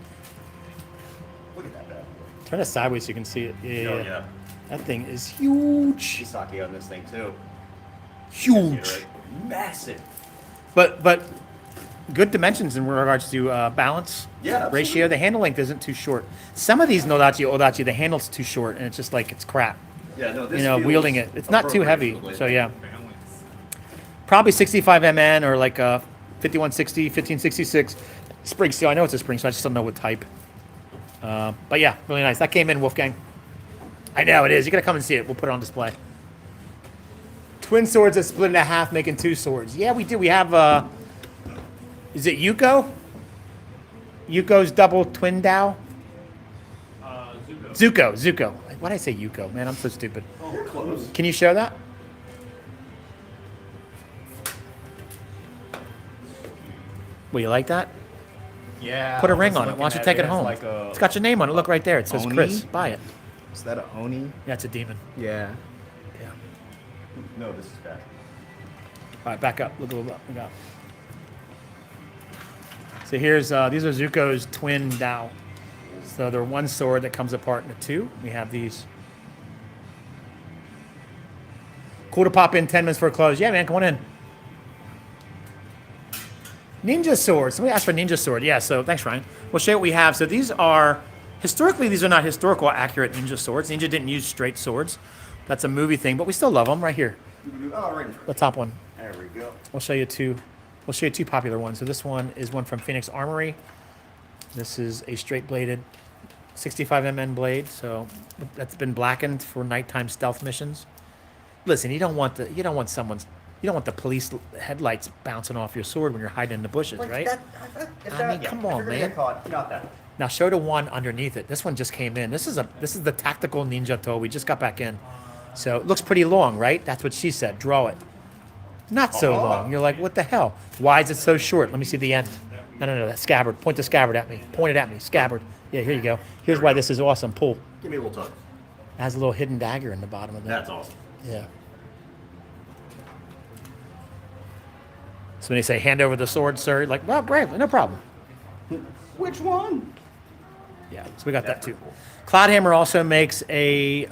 Look at that bad boy. Turn it sideways so you can see it. Yeah. Oh, yeah. That thing is huge. Kisaki on this thing, too. Huge. Right? Massive. But good dimensions in regards to balance, Yeah, absolutely. ratio. The handle length isn't too short. Some of these Odachi, the handle's too short, and it's just like it's crap. Yeah, no, this You know, feels wielding it. It's not too appropriate heavy. for the blade. So yeah, Balance. probably 65 MN or like 5160, 1566 spring steel. I know it's a spring, so I just don't know what type. But yeah, really nice. That came in, Wolfgang. I know it is. You gotta come and see it. We'll put it on display. Twin swords that split in half, making 2 swords. Yeah, we do. We have. Is it Yuko? Yuko's double twin Dao. Zuko. Why did I say Yuko? Man, I'm so stupid. Oh, close. Can you show that? Will you like that? Yeah. Put a I ring was on it. Why don't looking you at take it as home? Like a, It's got your name on it. Look right there. It says Oni? Chris. Buy it. is that a Oni? Yeah, it's a demon. Yeah. Yeah. No, this is bad. All right, back up. Look a little bit. Look up. So here's these are Zuko's twin Dao. So they're one sword that comes apart into 2. We have these. Cool to pop in 10 minutes for a close. Yeah, man, come on in. Ninja sword. Somebody asked for ninja sword. Yeah, so thanks, Ryan. We'll show you what we have. So these are, historically, these are not historical accurate ninja swords. Ninja didn't use straight swords. That's a movie thing, but we still love them right here. Oh, right in front. The top one. There we go. We'll show you 2. We'll show you 2 popular ones. So this one is one from Phoenix Armory. This is a straight bladed 65 MN blade. So that's been blackened for nighttime stealth missions. Listen, you don't want the police headlights bouncing off your sword when you're hiding in the bushes, Like right? if I mean, come on, if you're gonna man. get caught, not that. Now show the one underneath it. This one just came in. This is the tactical ninja toe. We just got back in. So it looks pretty long, right? That's what she said. Draw it. Not so long. You're like, what the hell? Why is it so short? Let me see the end. No. That scabbard. Point the scabbard at me. Point it at me. Scabbard. Yeah, here you go. Here's why this is awesome. Pull. Give me a little tug. It has a little hidden dagger in the bottom of that. That's awesome. Yeah. So when they say, hand over the sword, sir, you're like, well, great, no problem. Which one? Yeah, so we got that That's too. pretty cool. Cloudhammer also makes a,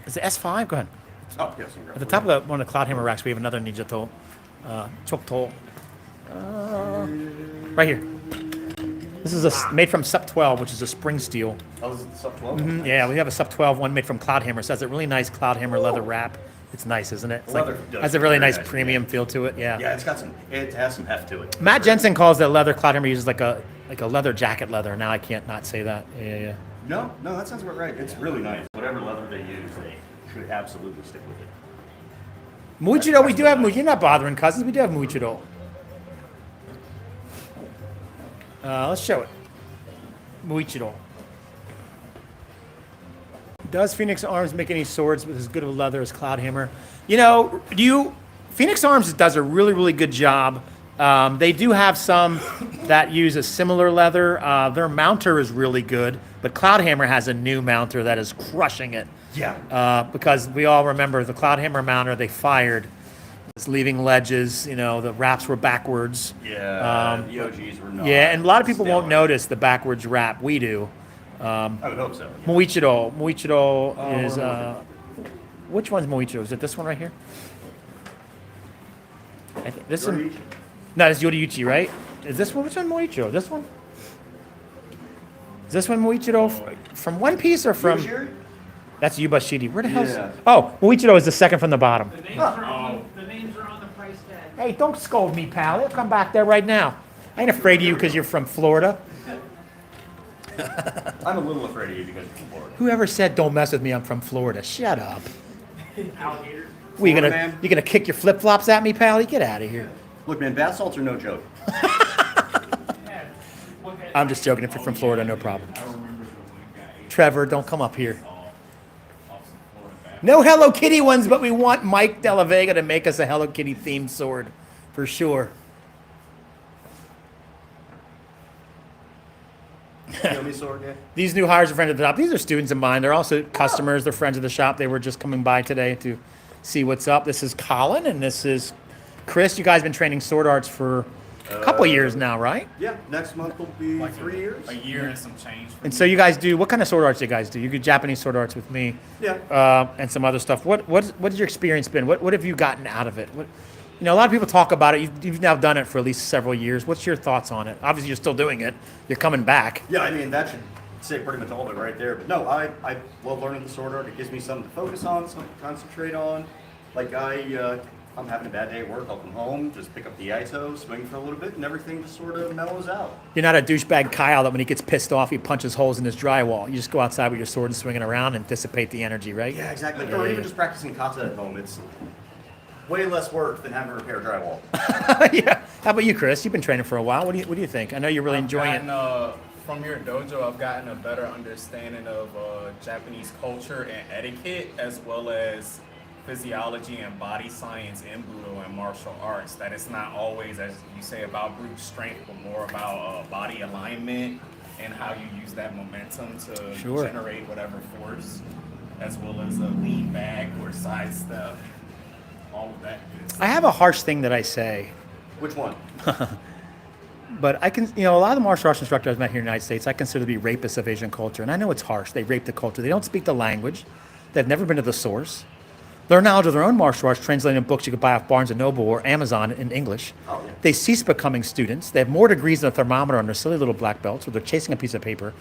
is it S5? Go ahead. Oh, yes. At the top of one of the Cloudhammer racks, we have another Ninja Tool. Chok Tool. Right here. This is made from Sup 12, which is a spring steel. Oh, this is the Sub 12? Yeah, we have a Sup 12 one made from Cloudhammer. So it has a really nice Cloudhammer leather wrap. It's nice, isn't it? It's Leather like, does has a really very nice nice, premium feel to it. Yeah. Yeah, it has some heft to it. Matt Jensen calls the leather Cloudhammer uses like a leather jacket leather. Now I can't not say that. Yeah. No, that sounds about right. It's really nice. Whatever leather they use, they should absolutely stick with it. Muichiro, we do have Muichiro. You're not bothering cousins. We do have Muichiro. Let's show it. Muichiro. Does Phoenix Arms make any swords with as good of a leather as Cloudhammer? You know, Phoenix Arms does a really, really good job. They do have some that use a similar leather. Their mounter is really good, but Cloudhammer has a new mounter that is crushing it. Yeah. Because we all remember the Cloudhammer mounter they fired. It's leaving ledges, you know, the wraps were backwards. Yeah, the OGs were not. Yeah, and a lot of people won't stellar. notice the backwards wrap. We do. I would hope so. Yeah. Muichiro is, what was which one's Muichiro? Is it this one right here? I think this one. Yoriichi. No, it's Yoriuchi, right? Is this one? Which one Muichiro? This one? Is this one Muichiro from One Piece or from? Yujiri? That's Yubashiri. Where the hell's? Yeah. Oh, Muichiro is the second from the bottom. The names are on the price tag. Hey, don't scold me, pal. He'll come back there right now. I ain't afraid of you because you're from Florida. I'm a little afraid of you because you're from Florida. Whoever said don't mess with me? I'm from Florida. Shut up. Alligator. What, you Florida gonna man. you gonna kick your flip flops at me, pal? You get out of here. Look, man, bath salts are no joke. Yeah. I'm just joking. If you're from Florida, no problem. I remember the one guy. Trevor, don't come up here. Off some Florida back. No Hello Kitty ones, but we want Mike Della Vega to make us a Hello Kitty themed sword, for sure. Show me sword, yeah. These new hires are friends of the shop. These are students of mine. They're also customers. They're friends of the shop. They were just coming by today to see what's up. This is Colin and this is Chris. You guys been training sword arts for a couple years now, right? Yeah, next month will be 3 years. A year and some change. For And me. so you guys do, what kind of sword arts do you guys do? You do Japanese sword arts with me Yeah. and some other stuff. What's your experience been? What have you gotten out of it? You know, a lot of people talk about it. You've now done it for at least several years. What's your thoughts on it? Obviously, you're still doing it. You're coming back. Yeah, I mean, that should say pretty much all of it right there. But no, I love learning the sword art. It gives me something to focus on, something to concentrate on. Like I'm having a bad day at work, I'll come home, just pick up the ISO, swing for a little bit, and everything just sort of mellows out. You're not a douchebag Kyle that when he gets pissed off, he punches holes in his drywall. You just go outside with your sword and swing it around and dissipate the energy, right? Yeah, exactly. Yeah, Or yeah. even just practicing kata at home. It's way less work than having to repair drywall. Yeah. How about you, Chris? You've been training for a while. What do you think? I know you're really enjoying it. From your dojo, I've gotten a better understanding of Japanese culture and etiquette, as well as physiology and body science in Budo and martial arts. That it's not always, as you say, about brute strength, but more about body alignment and how you use that momentum to Sure. generate whatever force, as well as a lean back or side step. All of that good stuff. I have a harsh thing that I say, Which one? but I can, a lot of the martial arts instructors I've met here in the United States, I consider to be rapists of Asian culture. And I know it's harsh. They rape the culture. They don't speak the language. They've never been to the source. Their knowledge of their own martial arts translated in books you could buy off Barnes & Noble or Amazon in English. Oh, yeah. They cease becoming students. They have more degrees than a thermometer on their silly little black belts, or they're chasing a piece of paper.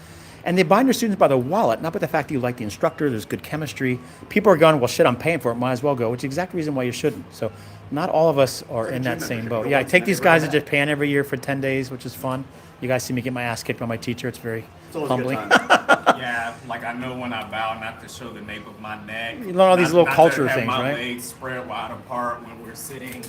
And they bind their students by the wallet, not by the fact that you like the instructor, there's good chemistry. People are going, well, shit, I'm paying for it, might as well go, which is the exact reason why you shouldn't. So not all of us are in that same boat. Yeah, I take these guys to Japan every year for 10 days, which is fun. You guys see me get my ass kicked by my teacher. It's very It's always humbling. a good time. Yeah, like I know when I bow not to show the nape of my neck. You learn all these little not culture to have things, my right? legs spread wide apart when we're sitting.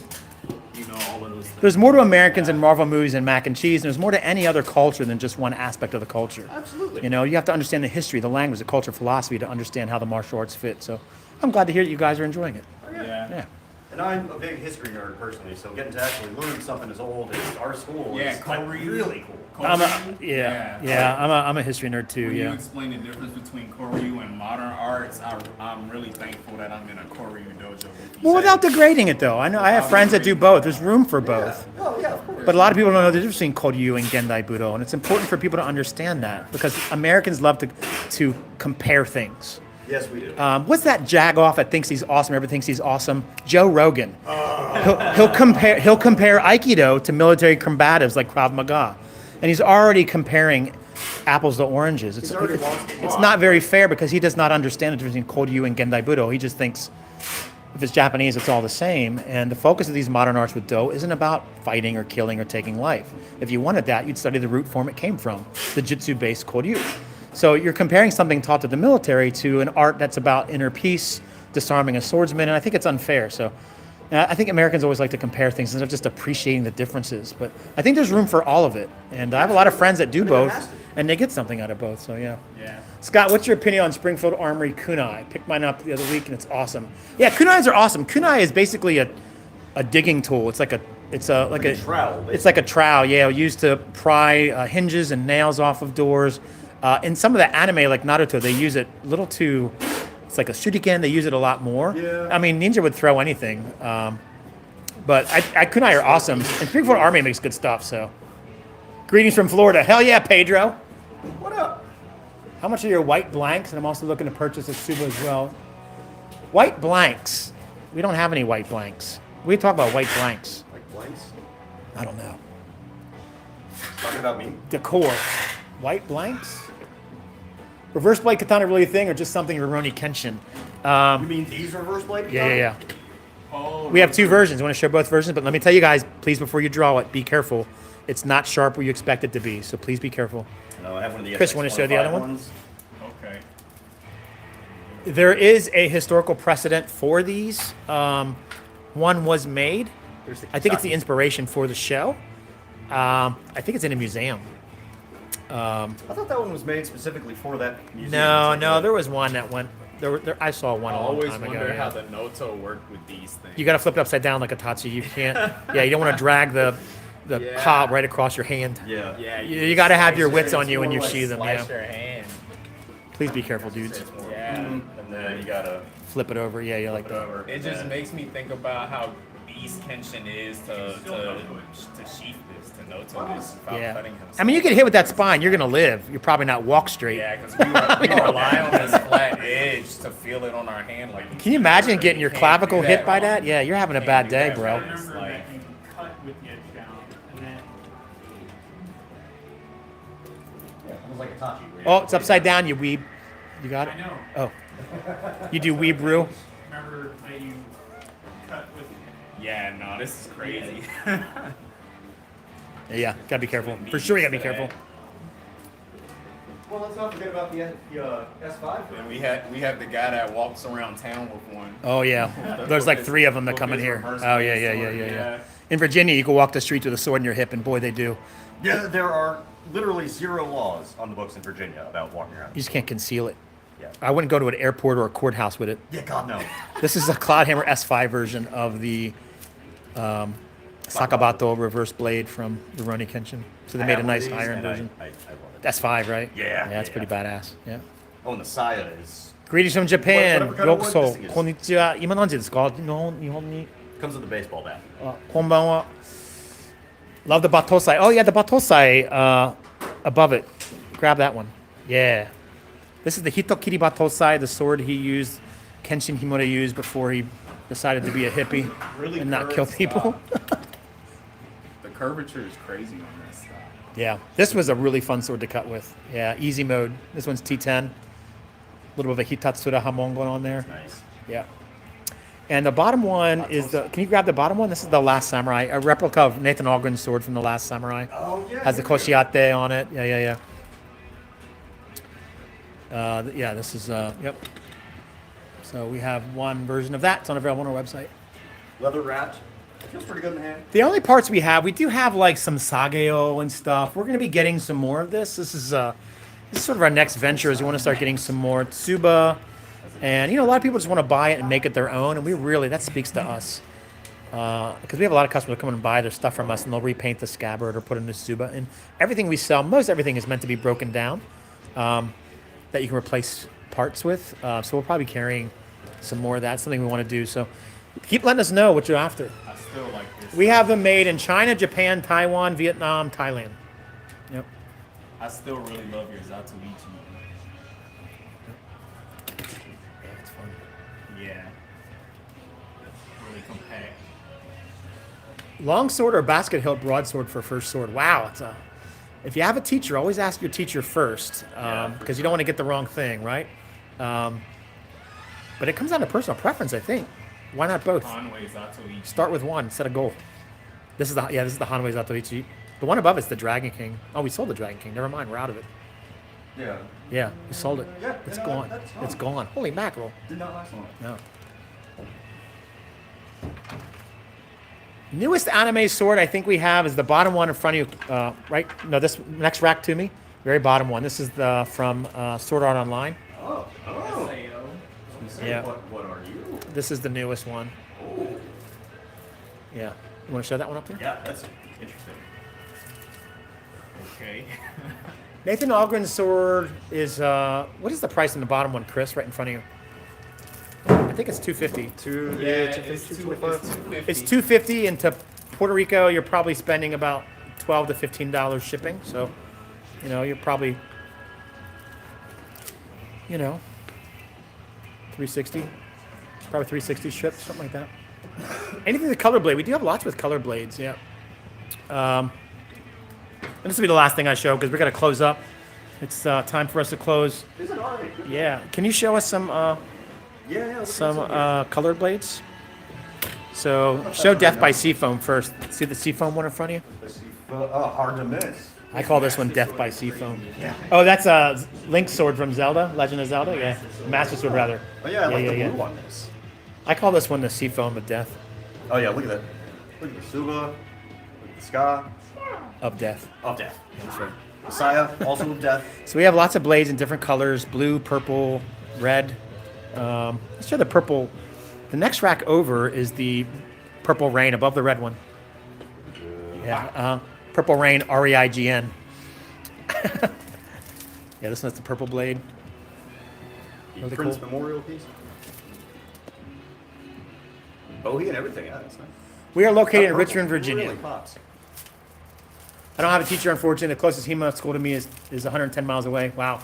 All of those things. There's more to Americans in Marvel movies and mac and cheese, and there's more to any other culture than just one aspect of the culture. Absolutely. You have to understand the history, the language, the culture, philosophy to understand how the martial arts fit. So I'm glad to hear that you guys are enjoying it. Yeah. Yeah. And I'm a big history nerd personally, so getting to actually learn something as old as our school is like Koryu. really cool. I'm Koryu? I'm a history nerd too. When you Yeah. explain the difference between Koryu and modern arts, I'm really thankful that I'm in a Koryu dojo with you. Well, without degrading it though, I know I have friends that do both. There's room for both. Oh, yeah, of course. But a lot of people don't know the difference between Koryu and Gendai Budo, and it's important for people to understand that because Americans love to compare things. Yes, we do. What's that jagoff that thinks he's awesome? Everyone thinks he's awesome. Joe Rogan. He'll compare Aikido to military combatives like Krav Maga. and he's already comparing apples to oranges. It's, He's already it's, lost the it's plot. not very fair because he does not understand the difference between Koryu and Gendai Budo. He just thinks if it's Japanese, it's all the same. And the focus of these modern arts with Do isn't about fighting or killing or taking life. If you wanted that, you'd study the root form it came from, the Jitsu-based Koryu. So you're comparing something taught to the military to an art that's about inner peace, disarming a swordsman, and I think it's unfair. So I think Americans always like to compare things instead of just appreciating the differences. But I think there's room for all of it. And I have a lot of friends that do both, and they get something out of both. So, yeah. Yeah. Scott, what's your opinion on Springfield Armory kunai? I picked mine up the other week, and it's awesome. Yeah, kunais are awesome. Kunai is basically a digging tool. It's like a trowel. It's like a trowel, yeah, used to pry hinges and nails off of doors. In some of the anime, like Naruto, they use it a little too. It's like a shuriken. They use it a lot more. Yeah. I mean, ninja would throw anything, but kunai are awesome. And Springfield Army makes good stuff. So, greetings from Florida. Hell yeah, Pedro. What up? How much are your white blanks? And I'm also looking to purchase a Suba as well. White blanks. We don't have any white blanks. We talk about white blanks. Like blanks? I don't know. Talking about me? Decor. White blanks? Reverse blade katana really a thing or just something Rurouni Kenshin? You mean these reverse blade? Yeah. Oh, We have two versions. I want to show both versions, but let me tell you guys, please, before you draw it, be careful. It's not sharp where you expect it to be, so please be careful. No, I have one of the Chris, wanna show the other one? ones. Okay. There is a historical precedent for these. One was made. There's the I think it's the Kentucky. inspiration for the show. I think it's in a museum. I thought that one was made specifically for that museum. No, there was one that went. I saw one I a long always time wonder ago. how Yeah. the Noto worked with these things. You got to flip it upside down like a tatsu. You can't. Yeah, you don't want to drag the Yeah. pop right across your hand. Yeah. Yeah, You got to have your slice wits on you when you more see them. Slice Yeah. your hand. Please be careful, dudes. Yeah. And then you gotta Flip it over. Yeah, you like flip it that. over. It just and makes me think about how beast Kenshin is to sheath this, to Noto this without Yeah. cutting himself. I mean, you get hit with that spine, you're gonna live. You're probably not walk straight. Yeah, because we rely on this flat edge to feel it on our hand. Like, Can you imagine getting your can't clavicle do hit by wrong. that? Yeah, you're having a Can't bad do day, that bro. wrong. Remember It's that like- you can cut with the edge down, and then Yeah, almost like a tachi. Oh, it's upside down. You weeb. You got it. I know. Oh, you do weeb brew. Remember that you cut with. Yeah, no, this is crazy. Yeah, gotta be careful. For sure, you gotta be careful. Well, let's not forget about the S5. And we have the guy that walks around town with one. Oh yeah, there's like three of them that come in here. Oh yeah. In Virginia, you can walk the streets with a sword in your hip, and boy, they do. Yeah, there are literally 0 laws on the books in Virginia about walking around. You just can't conceal it. Yeah. I wouldn't go to an airport or a courthouse with it. Yeah, God no. This is a Cloudhammer S5 version of the Sakabato reverse blade from Rurouni Kenshin. So they I made have a one of nice these, higher end and version. I love it. S5, right? Yeah, That's yeah. pretty badass. Yeah. Oh, and the Saya is Greetings from Japan. Whatever kind of wood Yokoso. this thing is. Konnichiwa. 今何時ですか？日本に。 comes with a baseball bat. こんばんは. Love the batosai. Oh yeah, the batosai above it. Grab that one. Yeah. This is the Hitokiri batosai, the sword he used, Kenshin Himura used before he decided to be a hippie Really and not curved kill people. The curvature is crazy on this stuff. Yeah, this was a really fun sword to cut with. Yeah, easy mode. This one's T10. A little bit of a Hitatsura Hamon going on there. Nice. Yeah. And the bottom one is the. Can you grab the bottom one? This is the Last Samurai, a replica of Nathan Algren's sword from the Last Samurai. Oh yeah. Has the Koshiate on it. Yeah. Yeah, this is. Yep. So we have one version of that. It's unavailable on our website. Leather wrapped. It feels pretty good in the hand. The only parts we do have like some Sageo and stuff. We're going to be getting some more of this. This is sort of our next venture is we want to start getting some more Tsuba. And, a lot of people just want to buy it and make it their own. And that speaks to us. Because we have a lot of customers that come and buy their stuff from us and they'll repaint the scabbard or put in the Tsuba. And everything we sell, most everything is meant to be broken down that you can replace parts with. So we'll probably be carrying some more of that. Something we want to do. So keep letting us know what you're after. I still like this. We have them made in China, Japan, Taiwan, Vietnam, Thailand. Yep. I still really love your Zatoichi. Yeah, it's fun. Yeah. Really compact. Long sword or basket hilt broadsword for first sword? Wow, if you have a teacher, always ask your teacher first, because you don't want to get the wrong thing, right? But it comes down to personal preference, I think. Why not both? Hanwei Zatoichi. Start with one, set a goal. This is the Hanwei Zatoichi. The one above it's the Dragon King. Oh, we sold the Dragon King. Never mind, we're out of it. Yeah. Yeah, we sold it. Yeah, It's you know, gone. that's fine. It's gone. Holy mackerel. Did not last long. No. Newest anime sword I think we have is the bottom one in front of you, right? No, this next rack to me. Very bottom one. This is the from Sword Art Online. Oh. Oh. Yeah. What are you? This is the newest one. Oh. Yeah. You want to show that one up there? Yeah, that's interesting. Okay. Nathan Algren's sword is what is the price in the bottom one, Chris? Right in front of you. I think it's $250. It's It's $250, and to Puerto Rico, you're probably spending about $12 to $15 shipping. So, you're probably, $360. Probably $360 shipped, something like that. Anything with color blade. We do have lots with color blades, yeah. And this will be the last thing I show because we're gonna close up. It's time for us to close. Is it alright? Yeah. Can you show us some colored blades? So show Death by Seafoam first. See the Seafoam one in front of you? Hard to miss. I call this one Death by Seafoam. Oh, that's a Link's sword from Zelda, Legend of Zelda. Yeah, Master Sword rather. Oh yeah, I like the yeah. blue on this. I call this one the Seafoam of Death. Oh yeah, look at that. Look at the Suba. Look at the Ska. Of Death. Of Death. That's right. Messiah, also of Death. So we have lots of blades in different colors: blue, purple, red. Let's show the purple. The next rack over is the Purple Rain above the red one. Yeah, Purple Rain REIGN. Yeah, this one's the purple blade. Really Prince cool. Memorial piece. Bowie and everything. Yeah, that's nice. We are located in Purple Richmond, Virginia. Really pops. I don't have a teacher, unfortunately. The closest HEMA school to me is 110 miles away. Wow.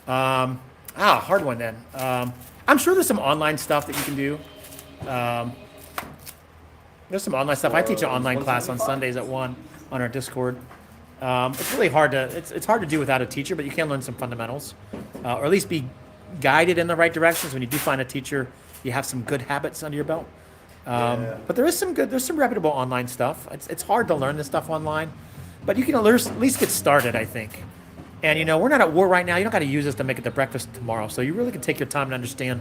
Hard one then. I'm sure there's some online stuff that you can do. There's some online stuff. I teach an online class on Sundays at 1 on our Discord. It's really hard to it's hard to do without a teacher, but you can learn some fundamentals, or at least be guided in the right directions. When you do find a teacher, you have some good habits under your belt. But there's some reputable online stuff. It's hard to learn this stuff online, but you can at least get started, I think. And we're not at war right now. You don't got to use this to make it to breakfast tomorrow. So you really can take your time to understand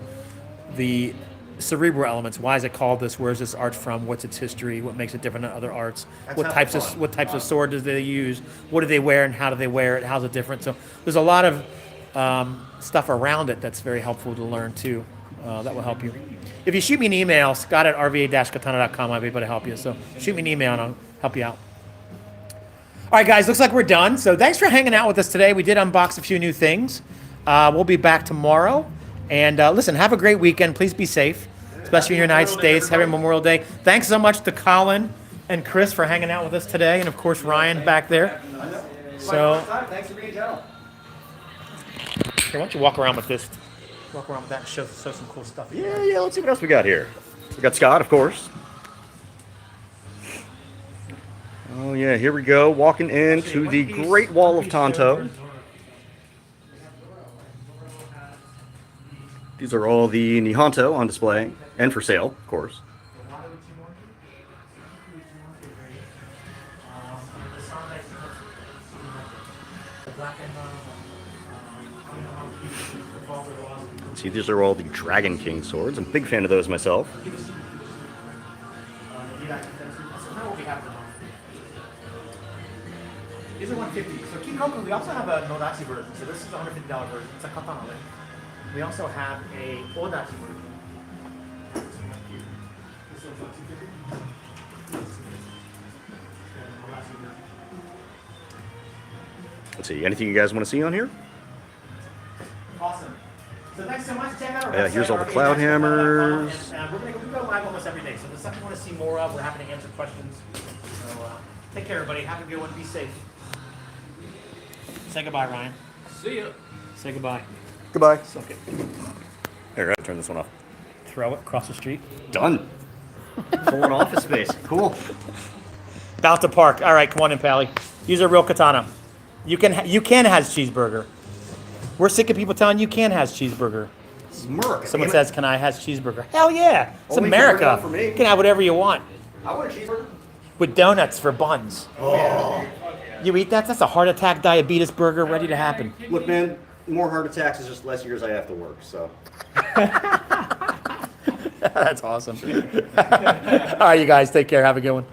the cerebral elements. Why is it called this? Where is this art from? What's its history? What makes it different than other arts? That's What half types the of fun. what types of sword do they use? What do they wear and how do they wear it? How's it different? So there's a lot of stuff around it that's very helpful to learn too. That will help you. If you shoot me an email, Scott at RVA-Katana.com, I'll be able to help you. So shoot me an email and I'll help you out. All right, guys, looks like we're done. So thanks for hanging out with us today. We did unbox a few new things. We'll be back tomorrow. And listen, have a great weekend. Please be safe, especially in the United States. Happy Memorial Day. Thanks so much to Colin and Chris for hanging out with us today. And, of course, Ryan back there. So, Thanks for being gentle. why don't you walk around with this? Walk around with that and show some cool stuff. Yeah, let's see what else we got here. We got Scott, of course. Oh, yeah, here we go. Walking into the Great Wall of Tonto. These are all the Nihonto on display and for sale, of course. See, these are all the Dragon King swords. I'm a big fan of those myself. These are $150. So Kikoku, we also have a Nodachi version. So this is a $150 version. It's a katana. We also have a Odachi version. Let's see, anything you guys want to see on here? Awesome. So thanks so much. Check out our Yeah, here's website, all the cloud hammers. And we go live almost every day. So if there's something you want to see more of, we're happy to answer questions. So take care, everybody. Have a good one. Be safe. Say goodbye, Ryan. See ya. Say goodbye. Goodbye. Suck it. Here, I turn this one off. Throw it across the street. Done. Full on office space. Cool. About to park. All right, come on in, Pally. Use a real katana. You can has cheeseburger. We're sick of people telling you can has cheeseburger. It's America. Someone damn it. says, "Can I has cheeseburger?" Hell yeah, it's Only if you bring it America. out for me. You can have whatever you want I want a cheeseburger. with donuts for buns. Oh. You eat that? That's a heart attack, diabetes burger ready to happen. Look, man, more heart attacks is just less years I have to work, so. That's awesome. All right, you guys, take care. Have a good one.